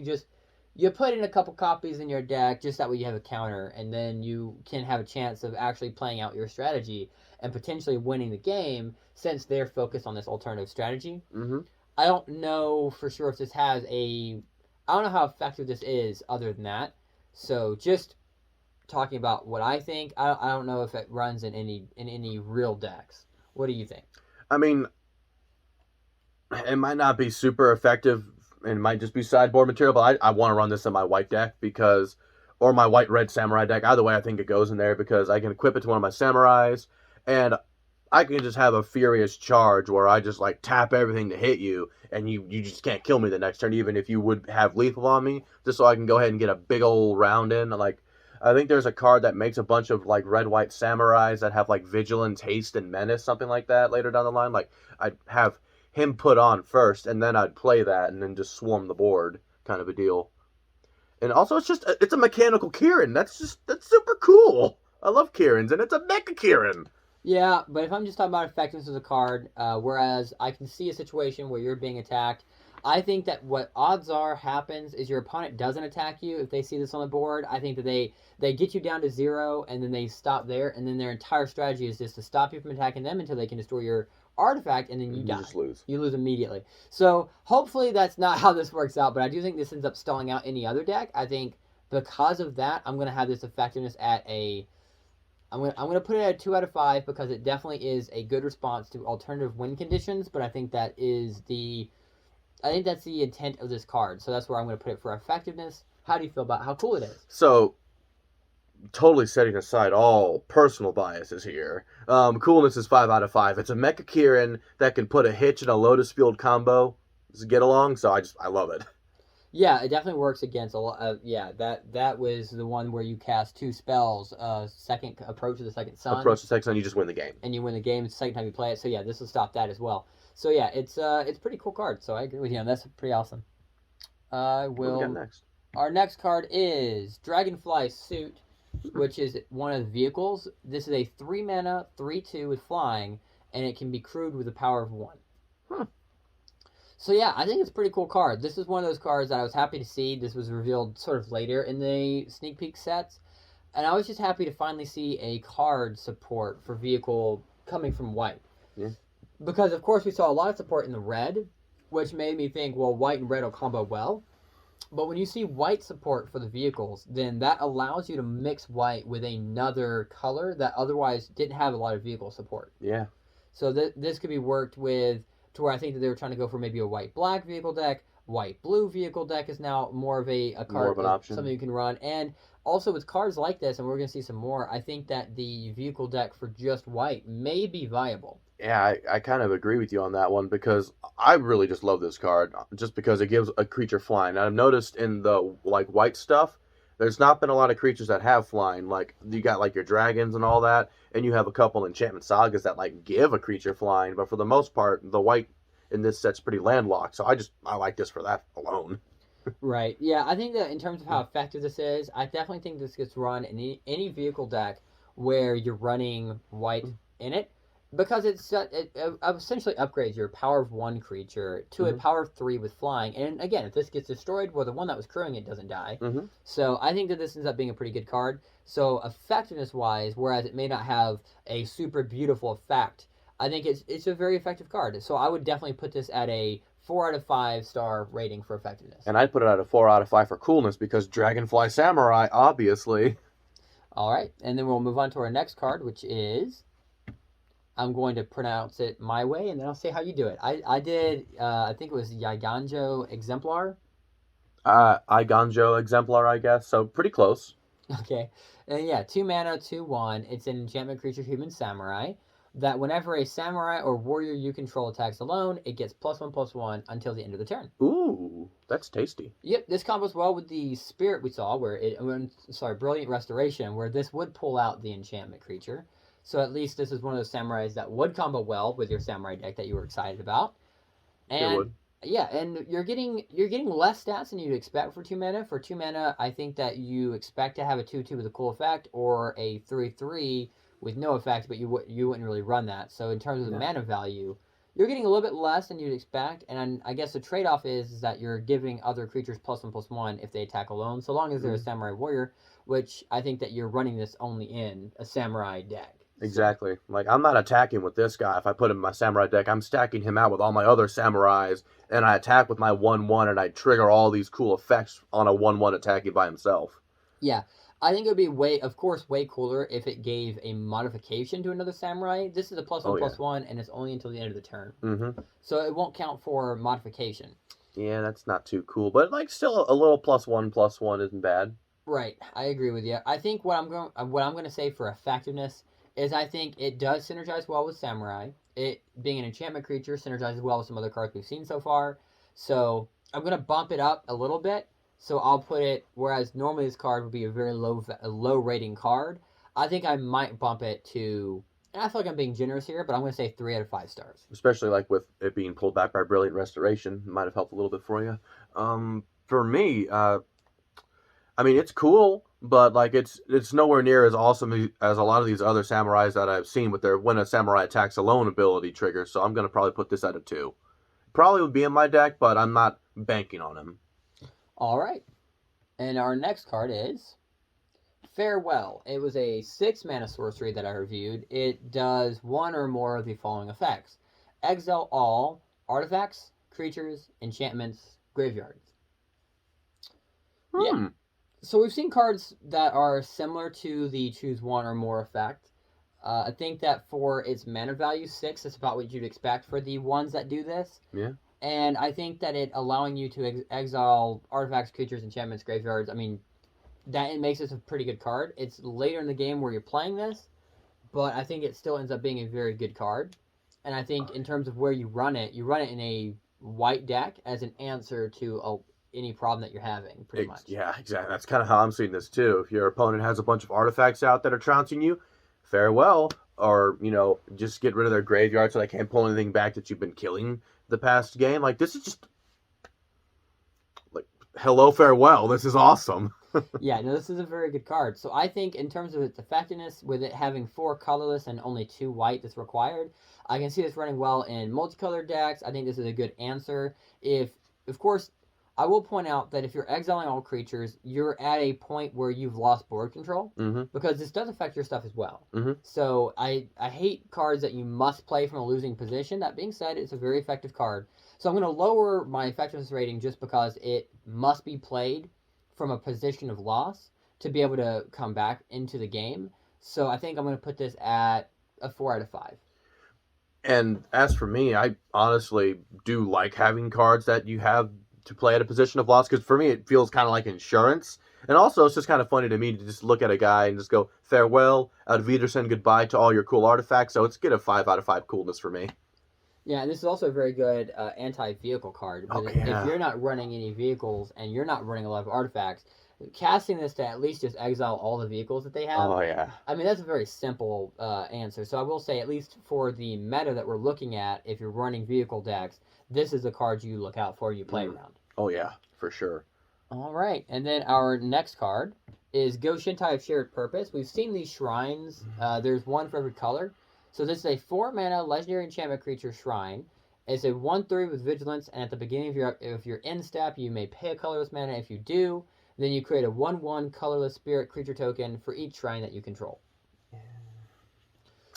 you put in a couple copies in your deck just that way you have a counter, and then you can have a chance of actually playing out your strategy and potentially winning the game since they're focused on this alternative strategy. Mm-hmm. I don't know for sure if this has I don't know how effective this is other than that. So just talking about what I think, I don't know if it runs in any real decks. What do you think? I mean, it might not be super effective and it might just be sideboard material, but I want to run this in my white deck or my white-red samurai deck. Either way, I think it goes in there because I can equip it to one of my samurais, and I can just have a furious charge where I just, like, tap everything to hit you, and you just can't kill me the next turn, even if you would have lethal on me, just so I can go ahead and get a big old round in. Like, I think there's a card that makes a bunch of, like, red-white samurais that have, like, vigilance, haste, and menace, something like that later down the line. Like, I'd have him put on first, and then I'd play that, and then just swarm the board, kind of a deal. And also, it's a mechanical Kieran. That's super cool. I love Kierans, and it's a mecha Kieran. Yeah, but if I'm just talking about effectiveness of the card, whereas I can see a situation where you're being attacked, I think that what odds are happens is your opponent doesn't attack you if they see this on the board. I think that they get you down to 0, and then they stop there, and then their entire strategy is just to stop you from attacking them until they can destroy your artifact, and then you die. Just lose. You lose immediately. So hopefully that's not how this works out, but I do think this ends up stalling out any other deck. I think because of that, I'm going to have this effectiveness at I'm going to put it at a 2 out of 5 because it definitely is a good response to alternative win conditions, but I think that's the intent of this card. So that's where I'm going to put it for effectiveness. How do you feel about how cool it is? So, totally setting aside all personal biases here, coolness is 5 out of 5. It's a Mecha Kieran that can put a hitch in a Lotus Field combo. Does it get along? So I love it. Yeah, it definitely works against a lot. Yeah, that was the one where you cast 2 spells. Second approach to the second sun. Approach to the second sun, you just win the game. And you win the game. It's the second time you play it. So yeah, this will stop that as well. So yeah, it's a pretty cool card. So I agree with you. That's pretty awesome. What do we got next? Our next card is Dragonfly Suit, which is one of the vehicles. This is a 3-mana, 3/2 with flying, and it can be crewed with the power of 1. Huh. So yeah, I think it's a pretty cool card. This is one of those cards that I was happy to see. This was revealed sort of later in the sneak peek sets, and I was just happy to finally see a card support for vehicle coming from white. Yeah. Because of course we saw a lot of support in the red, which made me think, well, white and red will combo well. But when you see white support for the vehicles, then that allows you to mix white with another color that otherwise didn't have a lot of vehicle support. Yeah. So this could be worked with to where I think that they were trying to go for maybe a white-black vehicle deck. White-blue vehicle deck is now more of a card, more of an option. Something you can run. And also with cards like this, and we're going to see some more, I think that the vehicle deck for just white may be viable. Yeah, I kind of agree with you on that one because I really just love this card just because it gives a creature flying. And I've noticed in the white stuff, there's not been a lot of creatures that have flying. Like, you got, like, your dragons and all that, and you have a couple enchantment sagas that, like, give a creature flying, but for the most part, the white in this set's pretty landlocked, so I like this for that alone. Right. Yeah, I think that in terms of how effective this is, I definitely think this gets run in any vehicle deck where you're running white in it, because it essentially upgrades your power of 1 creature to a power of 3 with flying. And again, if this gets destroyed, well, the one that was crewing it doesn't die. So I think that this ends up being a pretty good card. So effectiveness-wise, whereas it may not have a super beautiful effect, I think it's a very effective card. So I would definitely put this at a 4 out of 5 star rating for effectiveness. And I'd put it at a 4 out of 5 for coolness, because Dragonfly Samurai, obviously. All right, and then we'll move on to our next card, which is, I'm going to pronounce it my way, and then I'll say how you do it. I did, I think it was Yaiganjo Exemplar. Iganjo Exemplar, I guess, so pretty close. Okay, and yeah, 2 mana, 2/1. It's an enchantment creature, human samurai, that whenever a samurai or warrior you control attacks alone, it gets +1/+1 until the end of the turn. Ooh, that's tasty. Yep, this combos well with the spirit we saw, Brilliant Restoration, where this would pull out the enchantment creature. So at least this is one of those samurais that would combo well with your samurai deck that you were excited about. And it would. Yeah, and you're getting less stats than you'd expect for 2 mana. For 2 mana, I think that you expect to have a 2/2 with a cool effect, or a 3/3 with no effect, but you wouldn't really run that. So in terms of the mana value, you're getting a little bit less than you'd expect, and I guess the trade-off is that you're giving other creatures +1/+1 if they attack alone, so long as they're a samurai warrior, which I think that you're running this only in a samurai deck. Exactly. Like, I'm not attacking with this guy. If I put him in my samurai deck, I'm stacking him out with all my other samurais, and I attack with my 1/1, and I trigger all these cool effects on a 1/1 attacking by himself. Yeah. I think it would be way cooler if it gave a modification to another samurai. This is a +1/+1, and it's only until the end of the turn. So it won't count for modification. Yeah, that's not too cool, but like still a little +1/+1 isn't bad. Right, I agree with you. I think what I'm going to say for effectiveness is I think it does synergize well with samurai. It being an enchantment creature synergizes well with some other cards we've seen so far. So I'm going to bump it up a little bit. So I'll put it, whereas normally this card would be a very low rating card, I think I might bump it to, and I feel like I'm being generous here, but I'm going to say 3 out of 5 stars. Especially like with it being pulled back by Brilliant Restoration, might have helped a little bit for you. For me, I mean, it's cool, but like it's nowhere near as awesome as a lot of these other samurais that I've seen with their when a samurai attacks alone ability trigger. So I'm gonna probably put this at a 2. Probably would be in my deck, but I'm not banking on him. All right, and our next card is Farewell. It was a 6 mana sorcery that I reviewed. It does 1 or more of the following effects: exile all artifacts, creatures, enchantments, graveyards. Yeah. So we've seen cards that are similar to the choose 1 or more effect. I think that for its mana value 6, it's about what you'd expect for the ones that do this. Yeah. And I think that it allowing you to exile artifacts, creatures, enchantments, graveyards, I mean, that it makes this a pretty good card. It's later in the game where you're playing this, but I think it still ends up being a very good card. And I think in terms of where you run it in a white deck as an answer to any problem that you're having, pretty much. Yeah, exactly. That's kind of how I'm seeing this too. If your opponent has a bunch of artifacts out that are trouncing you, farewell, or just get rid of their graveyard so they can't pull anything back that you've been killing the past game. Like, this is just like, hello, farewell. This is awesome. Yeah, no, this is a very good card. So I think in terms of its effectiveness, with it having 4 colorless and only 2 white that's required, I can see this running well in multicolored decks. I think this is a good answer. Of course, I will point out that if you're exiling all creatures, you're at a point where you've lost board control, because this does affect your stuff as well. So I hate cards that you must play from a losing position. That being said, it's a very effective card. So I'm going to lower my effectiveness rating just because it must be played from a position of loss to be able to come back into the game. So I think I'm going to put this at a 4 out of 5. And as for me, I honestly do like having cards that you have to play at a position of loss, because for me it feels kind of like insurance. And also it's just kind of funny to me to just look at a guy and just go, farewell, auf Wiedersehen, goodbye to all your cool artifacts. So it's get a 5 out of 5 coolness for me. Yeah, and this is also a very good anti-vehicle card. If you're not running any vehicles and you're not running a lot of artifacts, casting this to at least just exile all the vehicles that they have. Oh, yeah. I mean, that's a very simple answer. So I will say, at least for the meta that we're looking at, if you're running vehicle decks, this is the card you look out for, you play around. Oh, yeah, for sure. All right. And then our next card is Go Shintai of Shared Purpose. We've seen these shrines. There's one for every color. So this is a 4-mana legendary enchantment creature shrine. It's a 1/3 with vigilance, and at the beginning of your end step, you may pay a colorless mana. If you do, then you create a 1/1 colorless spirit creature token for each shrine that you control.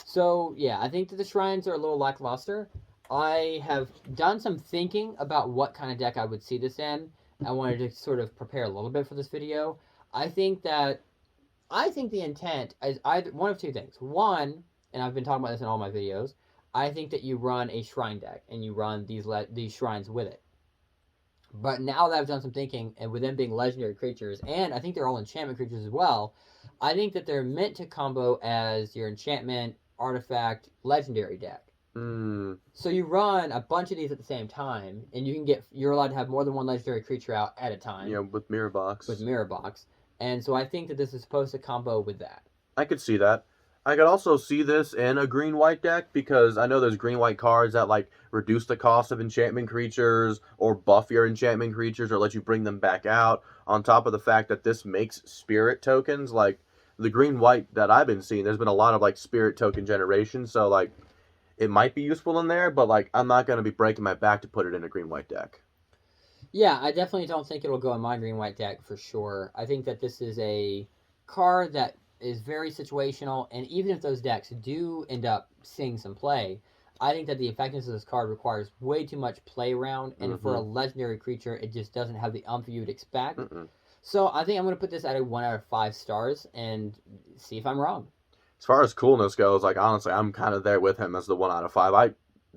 So yeah, I think that the shrines are a little lackluster. I have done some thinking about what kind of deck I would see this in. I wanted to sort of prepare a little bit for this video. I think the intent is either one of two things. One, and I've been talking about this in all my videos, I think that you run a shrine deck and you run these shrines with it. But now that I've done some thinking, and with them being legendary creatures, and I think they're all enchantment creatures as well, I think that they're meant to combo as your enchantment, artifact, legendary deck. So you run a bunch of these at the same time, and you're allowed to have more than one legendary creature out at a time. Yeah, with Mirror Box. And so I think that this is supposed to combo with that. I could see that. I could also see this in a green-white deck, because I know there's green-white cards that, like, reduce the cost of enchantment creatures, or buff your enchantment creatures, or let you bring them back out, on top of the fact that this makes spirit tokens. Like, the green-white that I've been seeing, there's been a lot of, like, spirit token generation, so, like, it might be useful in there, but, like, I'm not going to be breaking my back to put it in a green-white deck. Yeah, I definitely don't think it'll go in my green-white deck for sure. I think that this is a card that is very situational, and even if those decks do end up seeing some play, I think that the effectiveness of this card requires way too much play around, and for a legendary creature, it just doesn't have the umph you would expect. So I think I'm going to put this at a 1 out of 5 stars and see if I'm wrong. As far as coolness goes, like, honestly, I'm kind of there with him as the 1 out of 5. I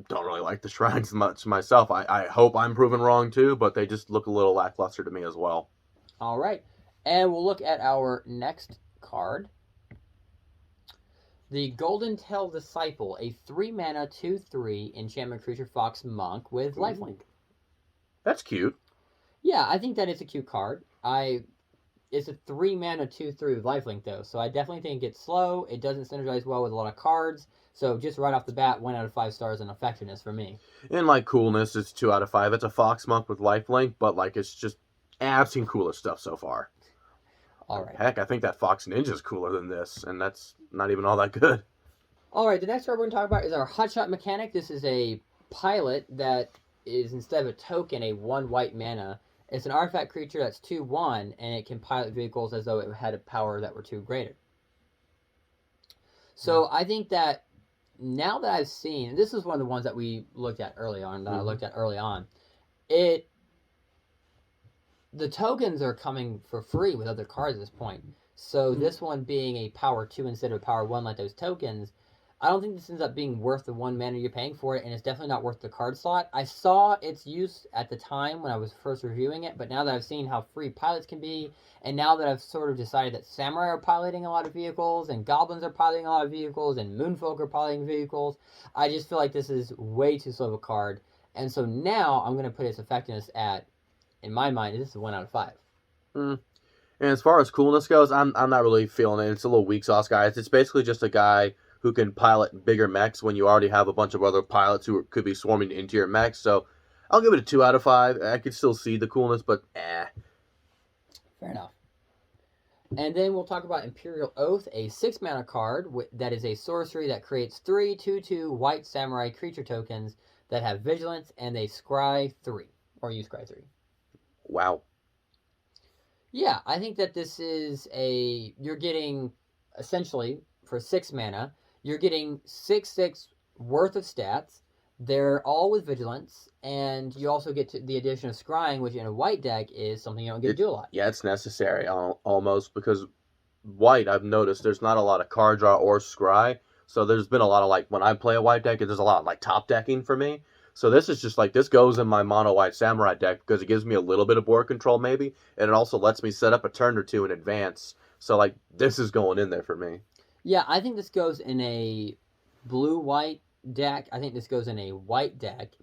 don't really like the shrines much myself. I hope I'm proven wrong too, but they just look a little lackluster to me as well. All right, and we'll look at our next card. The Golden Tail Disciple, a 3-mana 2/3 enchantment creature fox monk with lifelink. That's cute. Yeah, I think that is a cute card. It's a 3-mana 2/3 with lifelink though, so I definitely think it's slow. It doesn't synergize well with a lot of cards. So just right off the bat, 1 out of 5 stars in effectiveness for me. And like coolness, it's 2 out of 5. It's a fox monk with lifelink, but like it's just, I've seen cooler stuff so far. All right. Heck, I think that Fox Ninja is cooler than this, and that's not even all that good. All right, the next card we're going to talk about is our hotshot mechanic. This is a pilot that is, instead of a token, a 1 white mana. It's an artifact creature that's 2/1, and it can pilot vehicles as though it had a power that were 2 greater. So I think that now that I've seen, and this is one of the ones that we looked at early on, the tokens are coming for free with other cards at this point. So this one being a power 2 instead of a power 1 like those tokens, I don't think this ends up being worth the 1 mana you're paying for it, and it's definitely not worth the card slot. I saw its use at the time when I was first reviewing it, but now that I've seen how free pilots can be, and now that I've sort of decided that samurai are piloting a lot of vehicles, and goblins are piloting a lot of vehicles, and moonfolk are piloting vehicles, I just feel like this is way too slow of a card. And so now I'm going to put its effectiveness at, in my mind, this is 1 out of 5. And as far as coolness goes, I'm not really feeling it. It's a little weak sauce, guys. It's basically just a guy who can pilot bigger mechs when you already have a bunch of other pilots who could be swarming into your mechs. So I'll give it a 2 out of 5. I could still see the coolness, but Fair enough. And then we'll talk about Imperial Oath, a 6-mana card that is a sorcery that creates 3 2/2 white samurai creature tokens that have vigilance, and they scry 3, or you scry 3. Wow. Yeah, I think that this is you're getting, essentially, for 6 mana, you're getting 6/6 worth of stats. They're all with vigilance, and you also get the addition of scrying, which in a white deck is something you don't get to do a lot. Yeah, it's necessary almost, because white, I've noticed there's not a lot of card draw or scry. So there's been a lot of, like, when I play a white deck, there's a lot of, like, top decking for me. So this is just like, this goes in my mono white samurai deck because it gives me a little bit of board control maybe, and it also lets me set up a turn or two in advance. So, like, this is going in there for me. Yeah, I think this goes in a blue-white deck. I think this goes in a white deck.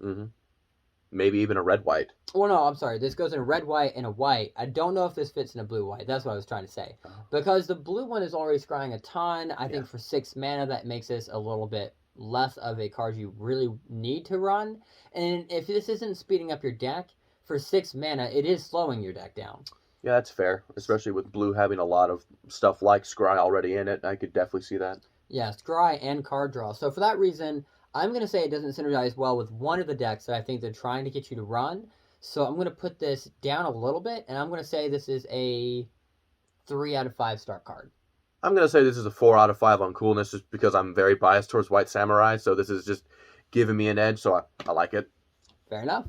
maybe even a red-white. Well, no, I'm sorry. This goes in a red, white, and a white. I don't know if this fits in a blue, white. That's what I was trying to say. Because the blue one is already scrying a ton. I think for 6 mana, that makes this a little bit less of a card you really need to run. And if this isn't speeding up your deck, for 6 mana, it is slowing your deck down. Yeah, that's fair. Especially with blue having a lot of stuff like scry already in it. I could definitely see that. Yeah, scry and card draw. So for that reason, I'm going to say it doesn't synergize well with one of the decks that I think they're trying to get you to run. So I'm going to put this down a little bit, and I'm going to say this is a 3 out of 5 star card. I'm going to say this is a 4 out of 5 on coolness just because I'm very biased towards White Samurai, so this is just giving me an edge, so I like it. Fair enough.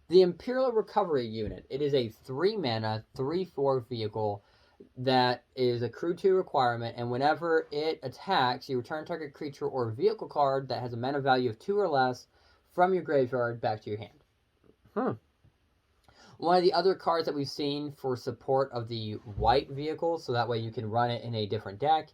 The Imperial Recovery Unit. It is a 3 mana, 3/4 vehicle that is a crew 2 requirement, and whenever it attacks, you return target creature or vehicle card that has a mana value of 2 or less from your graveyard back to your hand. One of the other cards that we've seen for support of the white vehicle, so that way you can run it in a different deck.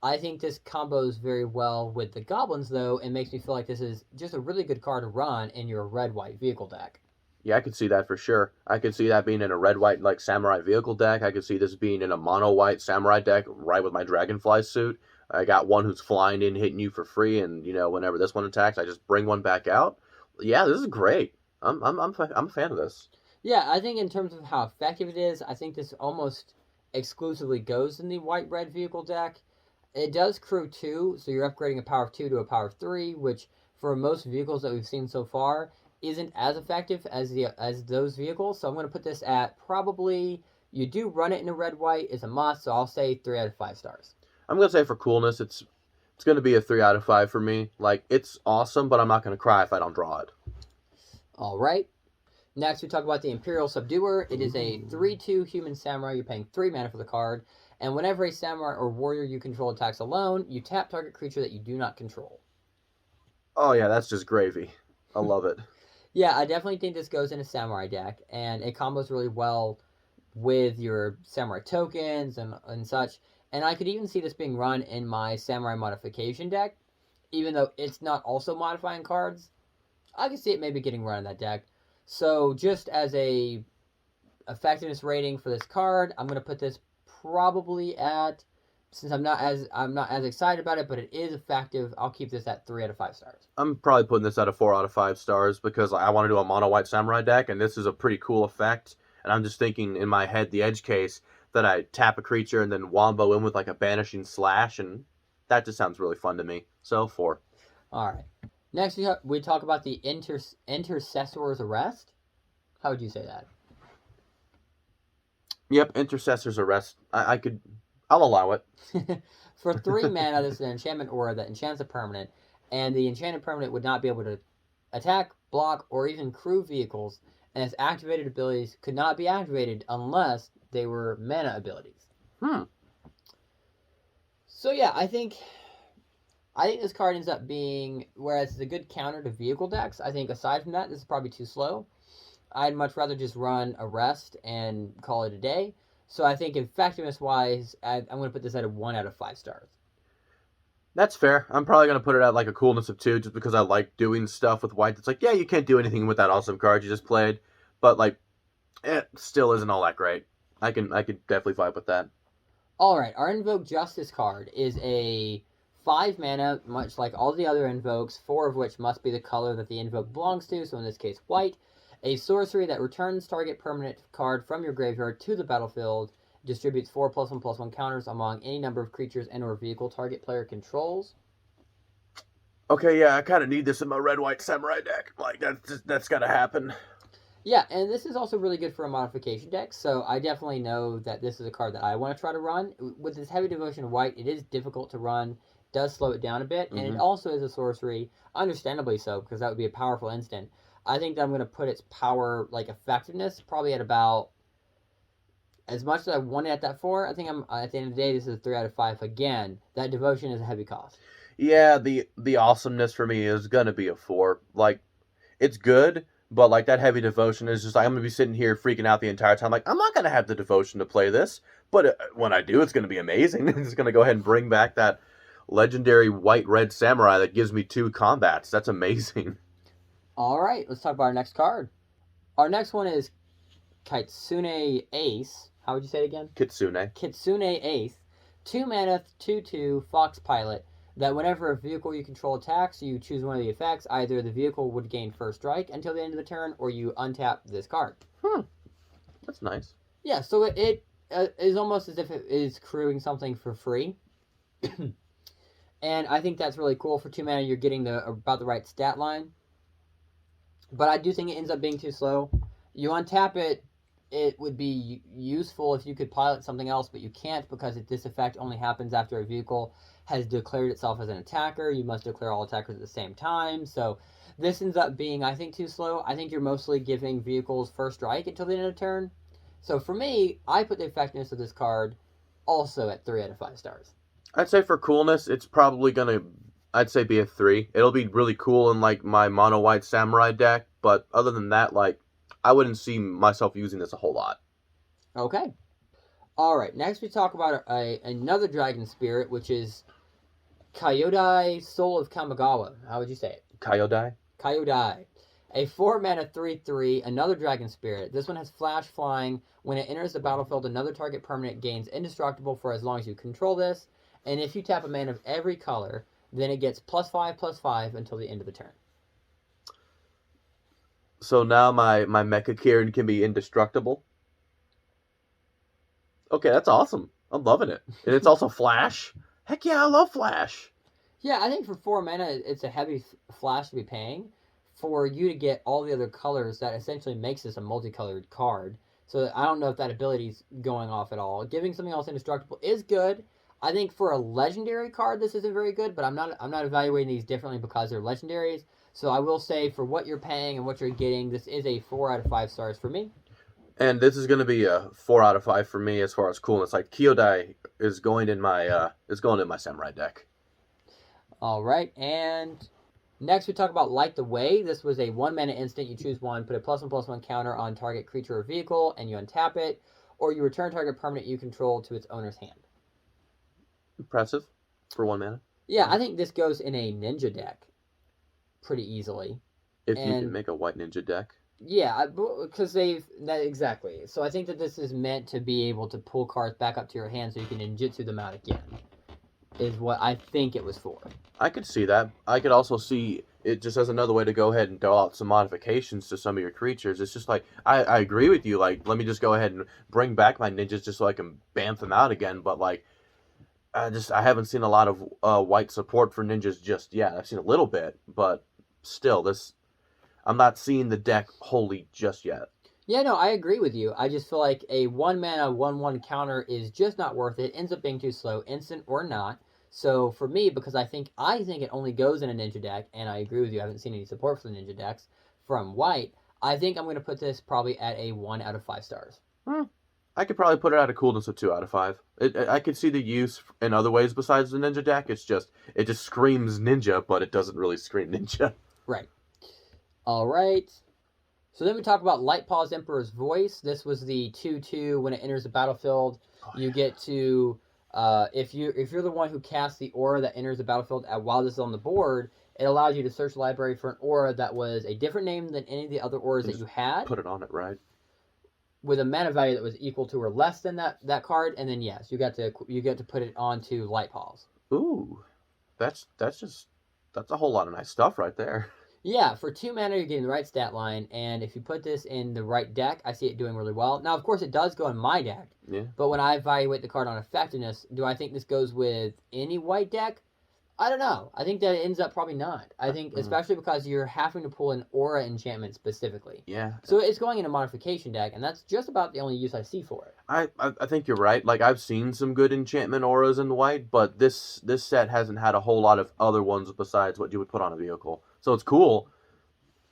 I think this combos very well with the goblins, though, and makes me feel like this is just a really good card to run in your red-white vehicle deck. Yeah, I could see that for sure. I could see that being in a red-white like samurai vehicle deck. I could see this being in a mono-white samurai deck right with my dragonfly suit. I got one who's flying in, hitting you for free, and whenever this one attacks, I just bring one back out. Yeah, this is great. I'm a fan of this. Yeah, I think in terms of how effective it is, I think this almost exclusively goes in the white-red vehicle deck. It does crew 2, so you're upgrading a power of 2 to a power of 3, which for most vehicles that we've seen so far isn't as effective as those vehicles. So I'm going to put this at probably, you do run it in a red-white, it's a must, so I'll say 3 out of 5 stars. I'm going to say for coolness, it's going to be a 3 out of 5 for me. Like, it's awesome, but I'm not going to cry if I don't draw it. All right. Next, we talk about the Imperial Subduer. It is a 3/2 human samurai. You're paying 3 mana for the card. And whenever a samurai or warrior you control attacks alone, you tap target creature that you do not control. Oh, yeah, that's just gravy. I love it. Yeah, I definitely think this goes in a samurai deck. And it combos really well with your samurai tokens and such. And I could even see this being run in my samurai modification deck. Even though it's not also modifying cards, I can see it maybe getting run in that deck. So just as a effectiveness rating for this card, I'm going to put this probably at, since I'm not as excited about it, but it is effective, I'll keep this at 3 out of 5 stars. I'm probably putting this at a 4 out of 5 stars because I want to do a mono white samurai deck, and this is a pretty cool effect. And I'm just thinking in my head, the edge case, that I tap a creature and then wombo in with like a banishing slash, and that just sounds really fun to me. So 4. All right. Next, we talk about the Intercessors Arrest. How would you say that? Yep, Intercessors Arrest. I'll allow it. For 3 mana, this is an enchantment aura that enchants a permanent, and the enchanted permanent would not be able to attack, block, or even crew vehicles, and its activated abilities could not be activated unless they were mana abilities. So yeah, I think this card ends up being, whereas it's a good counter to vehicle decks, I think aside from that, this is probably too slow. I'd much rather just run Arrest and call it a day. So I think effectiveness-wise, I'm going to put this at a 1 out of 5 stars. That's fair. I'm probably going to put it at like a coolness of 2 just because I like doing stuff with white. It's like, yeah, you can't do anything with that awesome card you just played. But like, it still isn't all that great. I could definitely vibe with that. Alright, our Invoke Justice card is a 5 mana, much like all the other invokes, 4 of which must be the color that the invoke belongs to, so in this case white. A sorcery that returns target permanent card from your graveyard to the battlefield, distributes 4+1/+1 counters among any number of creatures and or vehicle target player controls. Okay, yeah, I kind of need this in my red-white samurai deck. Like, that's got to happen. Yeah, and this is also really good for a modification deck, so I definitely know that this is a card that I want to try to run. With this heavy devotion of white, it is difficult to run, does slow it down a bit, and it also is a sorcery, understandably so, because that would be a powerful instant. I think that I'm going to put its power, like, effectiveness, probably at about, as much as I want it at that 4, I think at the end of the day, this is a 3 out of 5. Again, that devotion is a heavy cost. Yeah, the awesomeness for me is going to be a 4. Like, it's good, but, like, that heavy devotion is just like, I'm going to be sitting here freaking out the entire time. Like, I'm not going to have the devotion to play this, but when I do, it's going to be amazing. It's going to go ahead and bring back that legendary white-red samurai that gives me 2 combats. That's amazing. All right, let's talk about our next card. Our next one is Kaitsune Ace. How would you say it again? Kitsune. Kitsune Ace. 2 mana, 2/2 Fox Pilot. That whenever a vehicle you control attacks, you choose one of the effects. Either the vehicle would gain first strike until the end of the turn, or you untap this card. That's nice. Yeah, so it is almost as if it is crewing something for free. And I think that's really cool. For 2 mana, you're getting about the right stat line. But I do think it ends up being too slow. You untap it, it would be useful if you could pilot something else, but you can't because this effect only happens after a vehicle has declared itself as an attacker. You must declare all attackers at the same time. So this ends up being, I think, too slow. I think you're mostly giving vehicles first strike until the end of the turn. So for me, I put the effectiveness of this card also at 3 out of 5 stars. I'd say for coolness, it's probably going to, I'd say be a 3. It'll be really cool in, like, my mono-white samurai deck, but other than that, like, I wouldn't see myself using this a whole lot. Okay. All right, next we talk about another dragon spirit, which is Coyote, Soul of Kamigawa. How would you say it? Coyote? Coyote. A 4 mana 3/3, another dragon spirit. This one has flash flying. When it enters the battlefield, another target permanent gains indestructible for as long as you control this. And if you tap a mana of every color, then it gets +5/+5 until the end of the turn. So now my Mecha Kieran can be indestructible? Okay, that's awesome. I'm loving it. And it's also Flash. Heck yeah, I love Flash. Yeah, I think for 4 mana, it's a heavy flash to be paying. For you to get all the other colors, that essentially makes this a multicolored card. So I don't know if that ability's going off at all. Giving something else indestructible is good. I think for a legendary card, this isn't very good, but I'm not evaluating these differently because they're legendaries. So I will say for what you're paying and what you're getting, this is a 4 out of 5 stars for me. And this is going to be a 4 out of 5 for me as far as coolness. Like Kyodai is going in my samurai deck. All right, and next we talk about Light the Way. This was a 1 mana instant. You choose one, put a +1/+1 counter on target creature or vehicle, and you untap it, or you return target permanent you control to its owner's hand. Impressive for 1 mana. Yeah, I think this goes in a ninja deck pretty easily. If you can make a white ninja deck. Yeah, because exactly. So I think that this is meant to be able to pull cards back up to your hand so you can ninjutsu them out again. Is what I think it was for. I could see that. I could also see it just as another way to go ahead and throw out some modifications to some of your creatures. It's just like, I agree with you. Like, let me just go ahead and bring back my ninjas just so I can bamf them out again. But, like, I haven't seen a lot of white support for ninjas just yet. I've seen a little bit, but still, I'm not seeing the deck wholly just yet. Yeah, no, I agree with you. I just feel like a 1 mana 1/1 counter is just not worth it. Ends up being too slow, instant or not. So for me, because I think it only goes in a ninja deck, and I agree with you, I haven't seen any support for the ninja decks from white. I think I'm going to put this probably at a 1 out of 5 stars. I could probably put it at a coolness of 2 out of 5. I could see the use in other ways besides the ninja deck. It just screams ninja, but it doesn't really scream ninja. Right. All right. So then we talk about Light Paw's Emperor's Voice. This was the 2/2. When it enters the battlefield, you get to, if you're the one who casts the aura that enters the battlefield while this is on the board, it allows you to search the library for an aura that was a different name than any of the other auras that you had. Put it on it, right? With a mana value that was equal to or less than that card, and then yes, you get to put it onto Light Paws. Ooh, that's a whole lot of nice stuff right there. Yeah, for 2 mana, you're getting the right stat line, and if you put this in the right deck, I see it doing really well. Now, of course, it does go in my deck, but when I evaluate the card on effectiveness, do I think this goes with any white deck? I don't know. I think that it ends up probably not. I think, especially because you're having to pull an aura enchantment specifically. Yeah. So it's going in a modification deck, and that's just about the only use I see for it. I think you're right. Like, I've seen some good enchantment auras in white, but this set hasn't had a whole lot of other ones besides what you would put on a vehicle. So it's cool.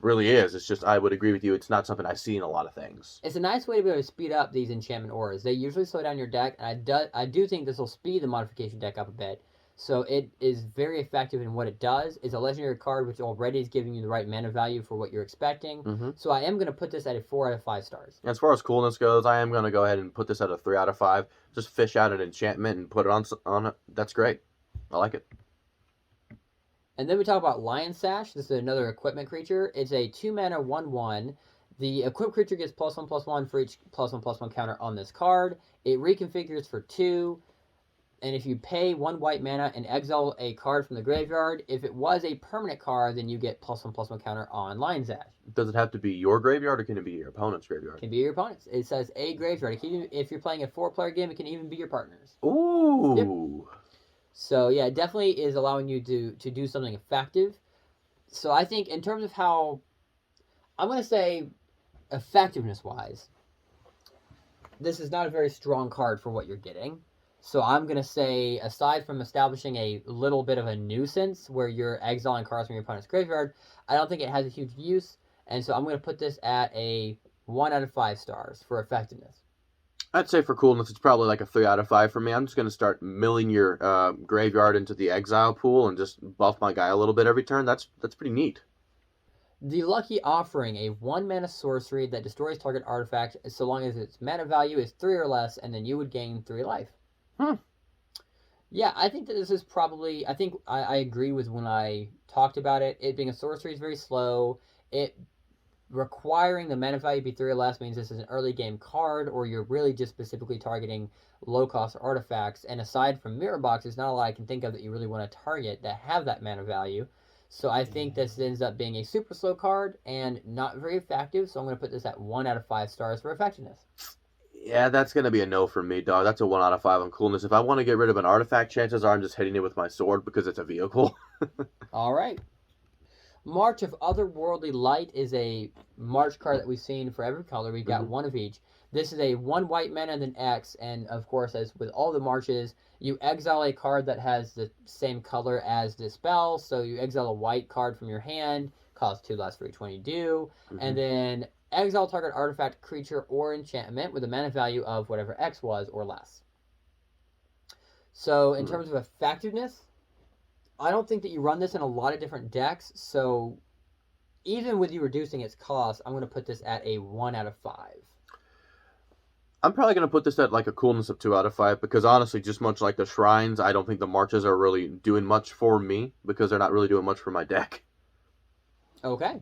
Really is. It's just, I would agree with you, it's not something I see in a lot of things. It's a nice way to be able to speed up these enchantment auras. They usually slow down your deck, and I do think this will speed the modification deck up a bit. So it is very effective in what it does. It's a legendary card which already is giving you the right mana value for what you're expecting. So I am going to put this at a 4 out of 5 stars. As far as coolness goes, I am going to go ahead and put this at a 3 out of 5. Just fish out an enchantment and put it on it. That's great. I like it. And then we talk about Lion Sash. This is another equipment creature. It's a 2-mana 1/1. The equipped creature gets +1/+1 for each +1/+1 counter on this card. It reconfigures for 2. And if you pay 1 white mana and exile a card from the graveyard, if it was a permanent card, then you get +1/+1 counter on Lion Sash. Does it have to be your graveyard, or can it be your opponent's graveyard? It can be your opponent's. It says a graveyard. If you're playing a 4-player game, it can even be your partner's. Ooh. Yep. So yeah, it definitely is allowing you to do something effective. So I think in terms of how, I'm going to say effectiveness-wise, this is not a very strong card for what you're getting. So I'm going to say, aside from establishing a little bit of a nuisance where you're exiling cards from your opponent's graveyard, I don't think it has a huge use. And so I'm going to put this at a 1 out of 5 stars for effectiveness. I'd say for coolness, it's probably like a 3 out of 5 for me. I'm just going to start milling your graveyard into the exile pool and just buff my guy a little bit every turn. That's pretty neat. The Lucky Offering, a 1-mana sorcery that destroys target artifact so long as its mana value is 3 or less, and then you would gain 3 life. Yeah, I think that this is probably... I think I agree with when I talked about it. It being a sorcery is very slow. It requiring the mana value be 3 or less means this is an early game card, or you're really just specifically targeting low-cost artifacts. And aside from Mirror Box, there's not a lot I can think of that you really want to target that have that mana value. So I think this ends up being a super slow card and not very effective. So I'm going to put this at 1 out of 5 stars for effectiveness. Yeah, that's going to be a no for me, dog. That's a 1 out of 5 on coolness. If I want to get rid of an artifact, chances are I'm just hitting it with my sword because it's a vehicle. All right. March of Otherworldly Light is a March card that we've seen for every color. We've got one of each. This is a 1 white mana and then X, and of course, as with all the Marches, you exile a card that has the same color as the spell. So you exile a white card from your hand, costs 2 less for each one you do, and then exile target artifact, creature, or enchantment with a mana value of whatever X was or less. So in terms of effectiveness, I don't think that you run this in a lot of different decks, so even with you reducing its cost, I'm going to put this at a 1 out of 5. I'm probably going to put this at like a coolness of 2 out of 5 because honestly, just much like the shrines, I don't think the marches are really doing much for me because they're not really doing much for my deck. Okay.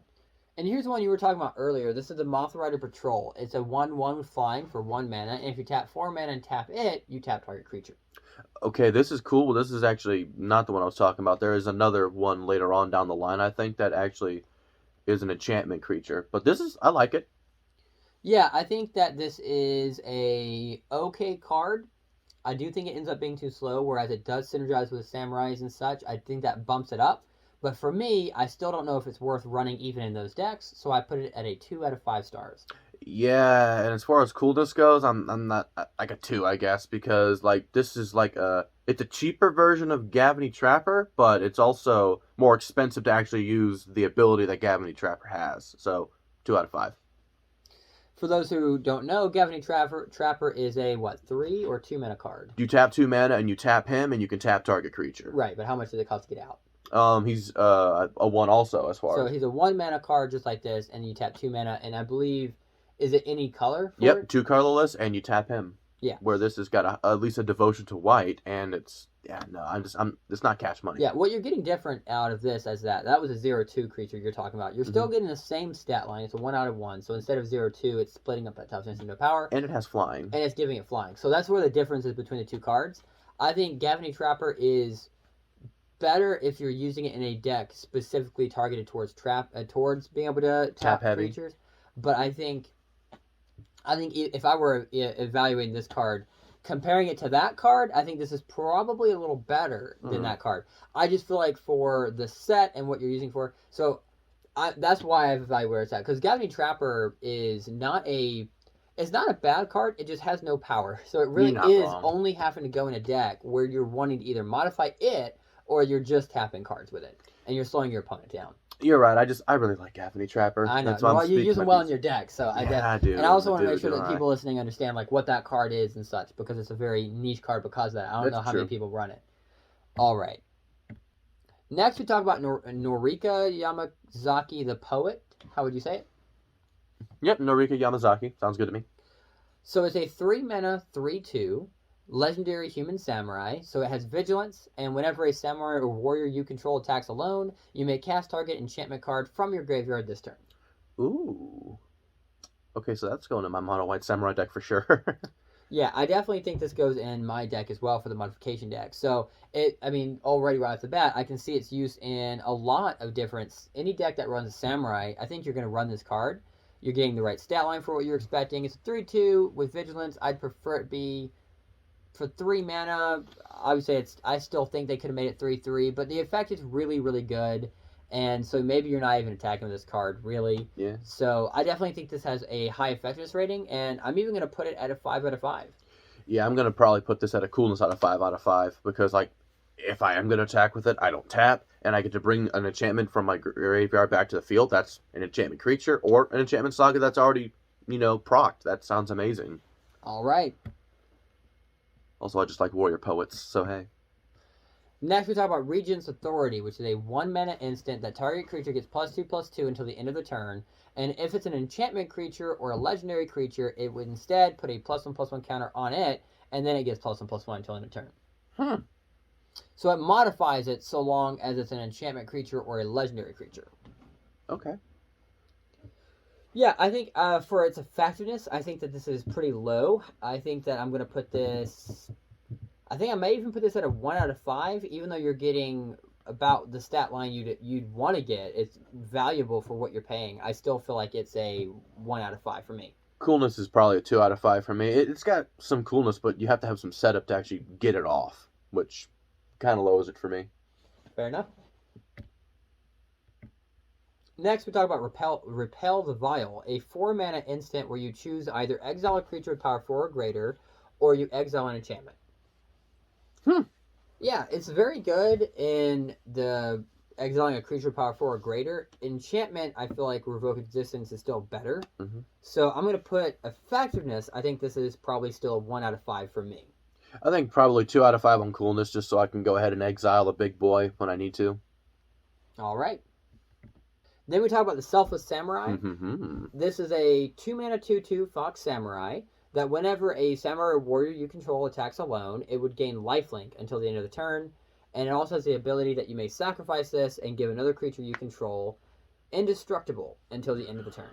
And here's one you were talking about earlier. This is the Moth Rider Patrol. It's a 1/1 with flying for 1 mana, and if you tap 4 mana and tap it, you tap target creature. Okay, this is cool. This is actually not the one I was talking about. There is another one later on down the line, I think, that actually is an enchantment creature. But this is, I like it. Yeah, I think that this is a okay card. I do think it ends up being too slow, whereas it does synergize with samurais and such. I think that bumps it up. But for me, I still don't know if it's worth running even in those decks, so I put it at a 2 out of 5 stars. Yeah, and as far as coolness goes, I'm not like a 2, I guess, because like this is like it's a cheaper version of Gavany Trapper, but it's also more expensive to actually use the ability that Gavany Trapper has. So 2 out of 5. For those who don't know, Gavany Trapper is a, 3 or 2 mana card? You tap 2 mana and you tap him and you can tap target creature. Right, but how much does it cost to get out? He's a 1 also as far as. So he's a 1 mana card just like this, and you tap 2 mana, and I believe, is it any color? Yep, it? 2 colorless, and you tap him. Yeah. Where this has got at least a devotion to white, and it's it's not cash money. Yeah, what you're getting different out of this as that was a 0/2 creature you're talking about. You're still getting the same stat line. It's a 1 out of 1. So instead of 0/2, it's splitting up that toughness into power. And it has flying. And it's giving it flying. So that's where the difference is between the two cards. I think Gavany Trapper is better if you're using it in a deck specifically targeted towards towards being able to tap creatures. But I think if I were evaluating this card, comparing it to that card, I think this is probably a little better than that card. I just feel like for the set and what you're using for, so that's why I've evaluated where it's at. Because Gavany Trapper is it's not a bad card. It just has no power. So it really is only having to go in a deck where you're wanting to either modify it or you're just tapping cards with it, and you're slowing your opponent down. You're right. I really like Gavany Trapper. I know. Well, you use them well in your deck, so I do. And I also want to make sure that people listening understand like what that card is and such, because it's a very niche card because of that. I don't know how many people run it. All right. Next, we talk about Norika Yamazaki, the poet. How would you say it? Yep, Norika Yamazaki. Sounds good to me. So it's a 3 mana 3/2. legendary human samurai. So it has vigilance, and whenever a samurai or warrior you control attacks alone, you may cast target enchantment card from your graveyard this turn. Ooh. Okay, so that's going in my mono white samurai deck for sure. Yeah, I definitely think this goes in my deck as well for the modification deck. So already right off the bat, I can see its use in a lot of different. Any deck that runs a samurai, I think you're going to run this card. You're getting the right stat line for what you're expecting. It's a 3/2 with vigilance. I'd prefer it be for 3 mana. I would say I still think they could have made it 3/3, but the effect is really, really good. And so maybe you're not even attacking with this card, really. Yeah. So I definitely think this has a high effectiveness rating, and I'm even going to put it at a 5 out of 5. Yeah, I'm going to probably put this at a coolness out of 5 out of 5, because, like, if I am going to attack with it, I don't tap, and I get to bring an enchantment from my graveyard back to the field. That's an enchantment creature, or an enchantment saga that's already, procced. That sounds amazing. All right. Also, I just like warrior poets, so hey. Next, we talk about Regents Authority, which is a 1-mana instant that target creature gets +2/+2 until the end of the turn. And if it's an enchantment creature or a legendary creature, it would instead put a +1/+1 counter on it, and then it gets +1/+1 until end of turn. So it modifies it so long as it's an enchantment creature or a legendary creature. Okay. Yeah, I think for its effectiveness, I think that this is pretty low. I think that I'm going to put this... I think I may even put this at a 1 out of 5, even though you're getting about the stat line you'd want to get. It's valuable for what you're paying. I still feel like it's a 1 out of 5 for me. Coolness is probably a 2 out of 5 for me. It's got some coolness, but you have to have some setup to actually get it off, which kind of lowers it for me. Fair enough. Next, we talk about Repel the Vial, a 4-mana instant where you choose either exile a creature with power 4 or greater, or you exile an enchantment. Yeah, it's very good in the exiling a creature power 4 or greater. Enchantment, I feel like Revoke Existence is still better. So I'm going to put effectiveness. I think this is probably still a 1 out of 5 for me. I think probably 2 out of 5 on coolness, just so I can go ahead and exile a big boy when I need to. All right. Then we talk about the Selfless Samurai. This is a 2-mana 2/2 Fox Samurai that whenever a samurai or warrior you control attacks alone, it would gain lifelink until the end of the turn. And it also has the ability that you may sacrifice this and give another creature you control indestructible until the end of the turn.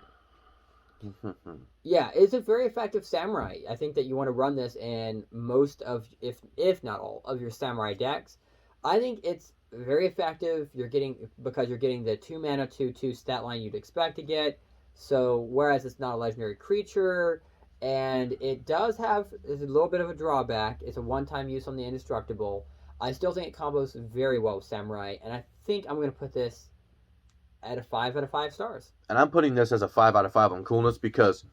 Yeah, it's a very effective samurai. I think that you want to run this in most of, if not all, of your samurai decks. I think it's very effective. Because you're getting the 2-mana 2/2 stat line you'd expect to get. So whereas it's not a legendary creature, and it does have a little bit of a drawback. It's a one-time use on the indestructible. I still think it combos very well with Samurai, and I think I'm going to put this at a 5 out of 5 stars. And I'm putting this as a 5 out of 5 on coolness because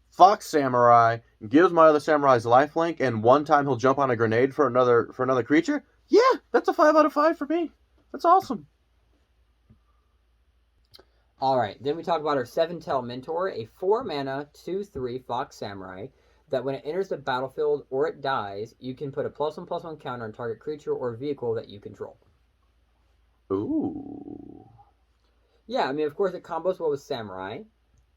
Fox Samurai gives my other samurais lifelink, and one time he'll jump on a grenade for another creature. Yeah, that's a 5 out of 5 for me. That's awesome. Alright, then we talk about our 7-Tail Mentor, a 4-mana 2/3 Fox Samurai, that when it enters the battlefield or it dies, you can put a +1/+1 counter on target creature or vehicle that you control. Ooh. Yeah, I mean, of course, it combos well with Samurai.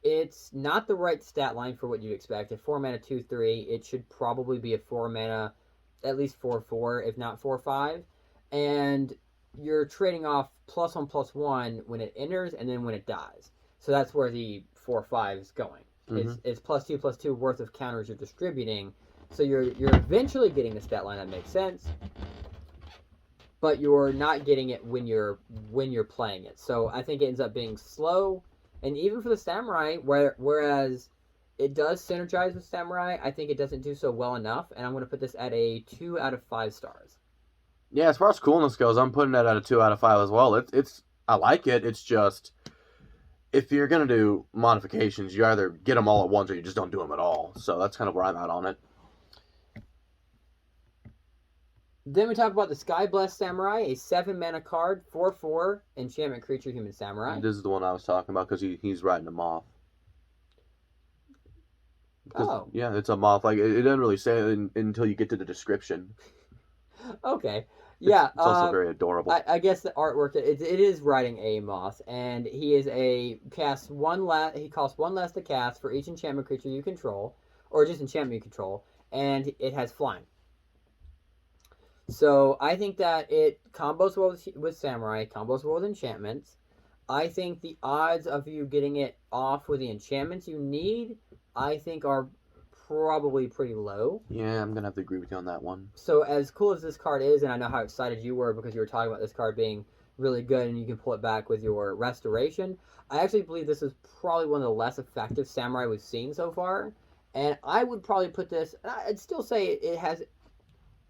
It's not the right stat line for what you'd expect. A 4-mana 2/3, it should probably be a 4-mana, at least 4/4, if not 4/5. And you're trading off +1/+1 when it enters and then when it dies. So that's where the 4/5 is going. It's +2/+2 worth of counters you're distributing. So you're eventually getting the stat line that makes sense, but you're not getting it when you're playing it. So I think it ends up being slow, and even for the Samurai, whereas it does synergize with Samurai, I think it doesn't do so well enough, and I'm going to put this at a 2 out of 5 stars. Yeah, as far as coolness goes, I'm putting it at a 2 out of 5 as well. I like it. It's just, if you're going to do modifications, you either get them all at once or you just don't do them at all. So that's kind of where I'm at on it. Then we talk about the Sky Blessed Samurai, a 7-mana card, 4/4 enchantment creature human samurai. This is the one I was talking about because he's riding a moth. Oh. Yeah, it's a moth. Like it doesn't really say it until you get to the description. Okay. Yeah. It's also very adorable. I guess the artwork, it is riding a moth, and he costs one less to cast for each enchantment creature you control, or just enchantment you control, and it has flying. So I think that it combos well with samurai, combos well with enchantments. I think the odds of you getting it off with the enchantments you need, I think, are probably pretty low. Yeah, I'm gonna have to agree with you on that one. So as cool as this card is, and I know how excited you were because you were talking about this card being really good and you can pull it back with your restoration, I actually believe this is probably one of the less effective samurai we've seen so far. And I would probably put this, I'd still say it has,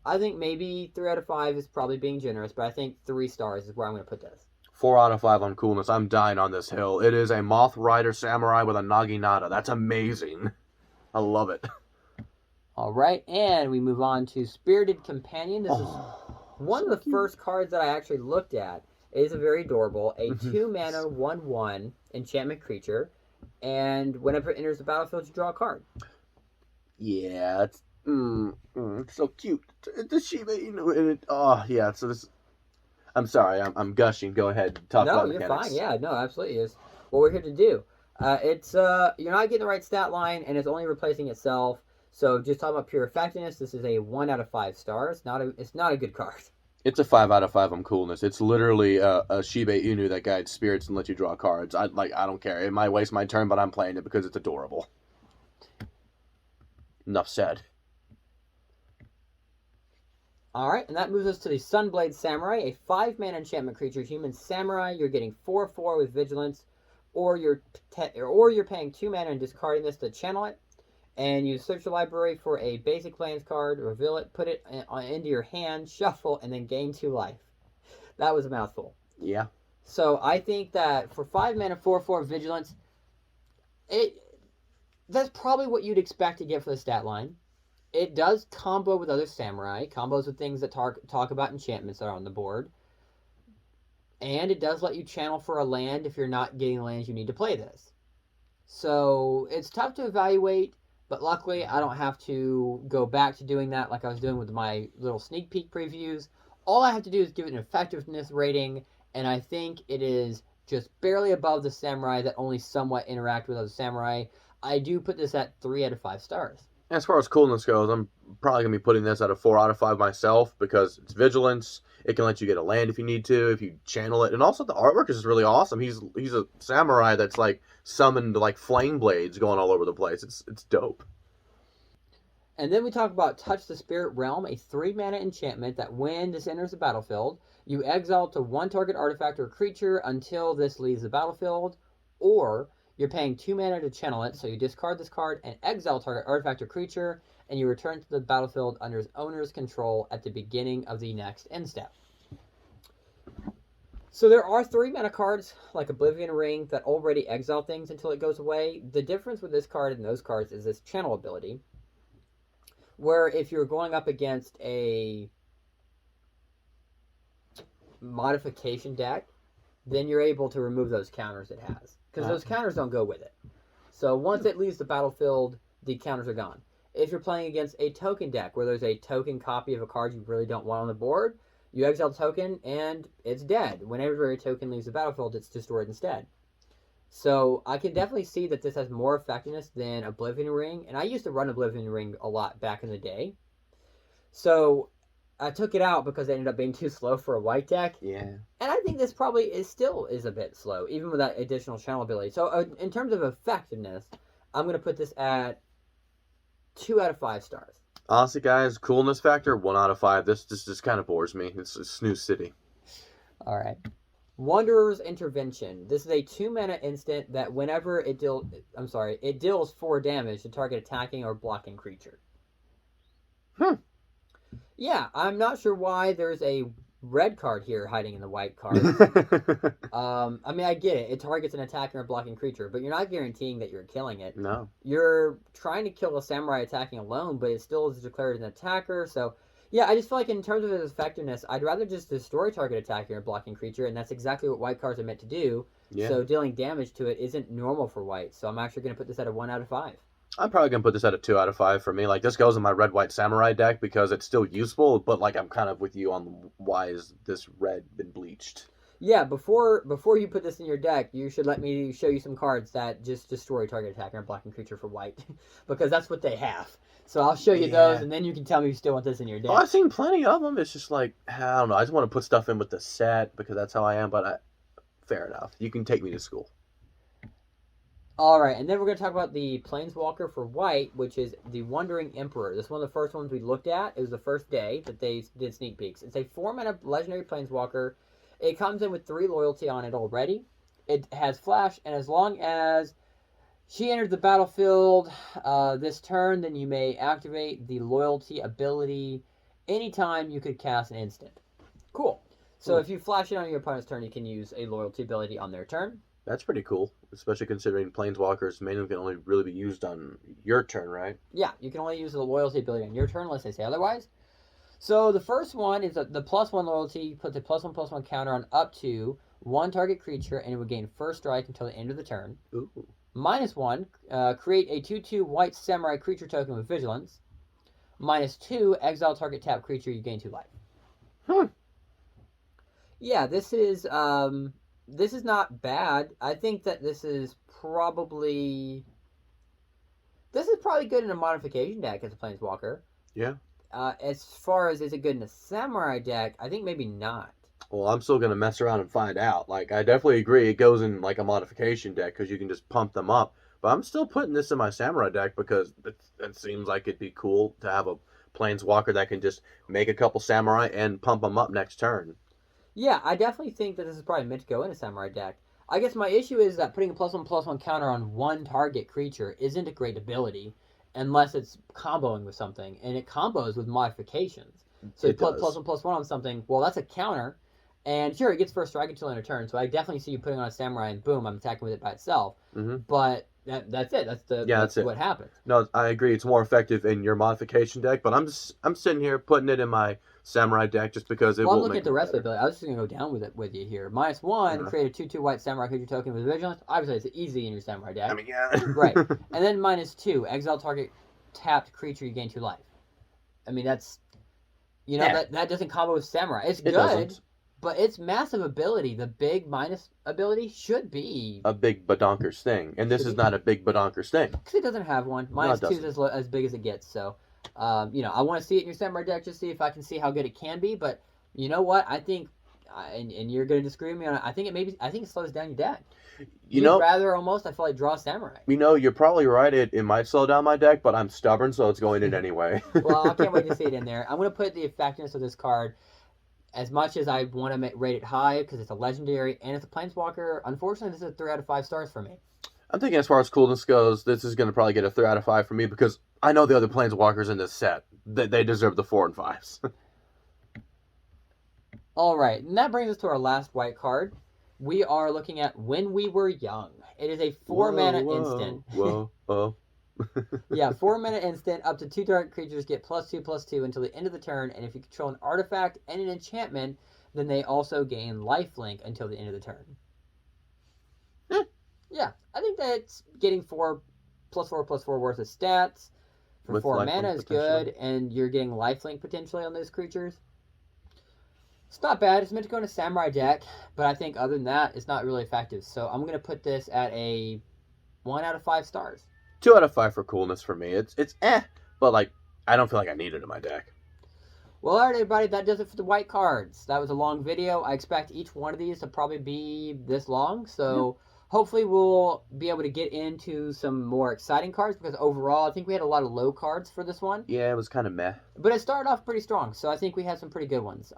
I think maybe 3 out of 5 is probably being generous, but I think 3 stars is where I'm going to put this. 4 out of 5 on coolness. I'm dying on this hill. It is a Moth Rider Samurai with a Naginata. That's amazing. I love it. All right, and we move on to Spirited Companion. This is one of the first cards that I actually looked at. It is a very adorable, a 2-mana 1/1 enchantment creature, and whenever it enters the battlefield, you draw a card. Yeah, it's so cute. The Shiba Inu in it. Oh yeah. So this. I'm sorry. I'm gushing. Go ahead. Talk about No, you're mechanics. fine. Yeah, no, absolutely. It's what we're here to do. It's you're not getting the right stat line, and it's only replacing itself. So just talking about pure effectiveness, this is a 1 out of 5 stars. It's not a good card. It's a 5 out of 5 on coolness. It's literally a Shiba Inu that guides spirits and lets you draw cards. I don't care. It might waste my turn, but I'm playing it because it's adorable. Enough said. Alright, and that moves us to the Sunblade Samurai, a 5-mana enchantment creature, human samurai. You're getting 4/4 with vigilance, or you're paying 2 mana and discarding this to channel it. And you search your library for a basic lands card, reveal it, put it into your hand, shuffle, and then gain 2 life. That was a mouthful. Yeah. So I think that for 5 mana, 4/4 vigilance, that's probably what you'd expect to get for the stat line. It does combo with other samurai, combos with things that talk about enchantments that are on the board. And it does let you channel for a land if you're not getting lands you need to play this. So it's tough to evaluate, but luckily I don't have to go back to doing that like I was doing with my little sneak peek previews. All I have to do is give it an effectiveness rating, and I think it is just barely above the samurai that only somewhat interact with other samurai. I do put this at 3 out of 5 stars. As far as coolness goes, I'm probably going to be putting this at a 4 out of 5 myself because it's vigilance. It can let you get a land if you need to, if you channel it. And also the artwork is really awesome. He's a samurai that's like summoned like flame blades going all over the place. It's dope. And then we talk about Touch the Spirit Realm, a 3-mana enchantment that when this enters the battlefield, you exile to 1 target artifact or creature until this leaves the battlefield, or you're paying 2 mana to channel it, so you discard this card and exile target artifact or creature, and you return to the battlefield under its owner's control at the beginning of the next end step. So there are 3-mana cards, like Oblivion Ring, that already exile things until it goes away. The difference with this card and those cards is this channel ability, where if you're going up against a modification deck, then you're able to remove those counters it has. Because those counters don't go with it. So once it leaves the battlefield, the counters are gone. If you're playing against a token deck, where there's a token copy of a card you really don't want on the board, you exile the token, and it's dead. Whenever a token leaves the battlefield, it's destroyed instead. So I can definitely see that this has more effectiveness than Oblivion Ring. And I used to run Oblivion Ring a lot back in the day. So I took it out because it ended up being too slow for a white deck. Yeah. And I think this probably is a bit slow, even with that additional channel ability. So in terms of effectiveness, I'm going to put this at 2 out of 5 stars. Honestly, guys, coolness factor, 1 out of 5. This just kind of bores me. It's a snooze city. All right. Wanderer's Intervention. This is a 2-mana instant that whenever it deals 4 damage to target attacking or blocking creature. Yeah, I'm not sure why there's a red card here hiding in the white card. I mean, I get it. It targets an attacking or blocking creature, but you're not guaranteeing that you're killing it. No. You're trying to kill a samurai attacking alone, but it still is declared an attacker, so yeah, I just feel like in terms of its effectiveness, I'd rather just destroy target attacking or blocking creature, and that's exactly what white cards are meant to do. Yeah. So dealing damage to it isn't normal for white, so I'm actually going to put this at a 1 out of 5. I'm probably going to put this at a 2 out of 5 for me. Like, this goes in my red-white samurai deck because it's still useful, but, like, I'm kind of with you on why is this red been bleached. Yeah, before you put this in your deck, you should let me show you some cards that just destroy target attacker and blocking creature for white, because that's what they have. So I'll show you those, and then you can tell me you still want this in your deck. Oh, I've seen plenty of them. It's just like, I don't know. I just want to put stuff in with the set because that's how I am. But fair enough. You can take me to school. All right, and then we're going to talk about the Planeswalker for white, which is the Wandering Emperor. This is one of the first ones we looked at. It was the first day that they did sneak peeks. It's a 4-mana legendary Planeswalker. It comes in with 3 loyalty on it already. It has flash, and as long as she enters the battlefield this turn, then you may activate the loyalty ability anytime you could cast an instant. Cool. So if you flash it on your opponent's turn, you can use a loyalty ability on their turn. That's pretty cool, especially considering Planeswalkers mainly can only really be used on your turn, right? Yeah, you can only use the loyalty ability on your turn unless they say otherwise. So the first one is the +1 loyalty, puts a +1/+1 counter on up to 1 target creature, and it would gain first strike until the end of the turn. Ooh. -1, create a 2/2 white samurai creature token with vigilance. -2, exile target tap creature, you gain 2 life. Yeah, this is not bad. I think that this is probably good in a modification deck as a Planeswalker. Yeah. As far as is it good in a samurai deck, I think maybe not. Well, I'm still going to mess around and find out. Like, I definitely agree it goes in, like, a modification deck because you can just pump them up. But I'm still putting this in my samurai deck because it seems like it'd be cool to have a Planeswalker that can just make a couple samurai and pump them up next turn. Yeah, I definitely think that this is probably meant to go in a samurai deck. I guess my issue is that putting a +1/+1 counter on 1 target creature isn't a great ability unless it's comboing with something, and it combos with modifications. So you put +1/+1 on something, well, that's a counter, and sure, it gets first strike until end of turn, so I definitely see you putting on a samurai and boom, I'm attacking with it by itself. But that's it. That's what happens. No, I agree. It's more effective in your modification deck, but I'm sitting here putting it in my samurai deck just because it will. I'm looking at the rest of the ability. I was just going to go down with it with you here. -1, create a 2/2 white samurai creature token with vigilance. Obviously, it's easy in your samurai deck. I mean, yeah. Right. And then -2, exile target tapped creature, you gain 2 life. I mean, that's, that doesn't combo with samurai. It's good, doesn't. But its massive ability, the big minus ability, should be a big badonkers thing. And this is not a big badonkers thing. Because it doesn't have one. -2 is as big as it gets, so... I want to see it in your samurai deck just to see if I can see how good it can be. But you know what? I think, and you're going to disagree with me on it. I think it slows down your deck. You'd rather almost, I feel like, draw samurai. You're probably right. It might slow down my deck, but I'm stubborn, so it's going in anyway. Well, I can't wait to see it in there. I'm going to put the effectiveness of this card as much as I want to rate it high because it's a legendary and it's a Planeswalker. Unfortunately, this is a 3 out of 5 stars for me. I'm thinking as far as coolness goes, this is going to probably get a 3 out of 5 for me because I know the other Planeswalkers in this set. They deserve the 4 and 5s. All right, and that brings us to our last white card. We are looking at When We Were Young. It is a 4-mana instant. Yeah, 4-mana instant. Up to 2 target creatures get +2/+2 until the end of the turn, and if you control an artifact and an enchantment, then they also gain lifelink until the end of the turn. Yeah, I think that's getting 4+4/+4 worth of stats for with 4 mana is good, and you're getting lifelink potentially on those creatures. It's not bad. It's meant to go in a samurai deck, but I think other than that, it's not really effective. So I'm going to put this at a 1 out of 5 stars. 2 out of 5 for coolness for me. It's but like I don't feel like I need it in my deck. Well, all right, everybody, that does it for the white cards. That was a long video. I expect each one of these to probably be this long, so... Yeah. Hopefully we'll be able to get into some more exciting cards because overall I think we had a lot of low cards for this one. Yeah, it was kind of meh. But it started off pretty strong, so I think we had some pretty good ones.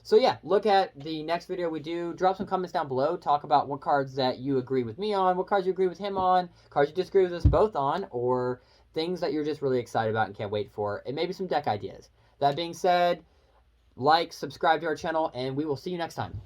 So yeah, look at the next video we do. Drop some comments down below. Talk about what cards that you agree with me on, what cards you agree with him on, cards you disagree with us both on, or things that you're just really excited about and can't wait for, and maybe some deck ideas. That being said, like, subscribe to our channel, and we will see you next time.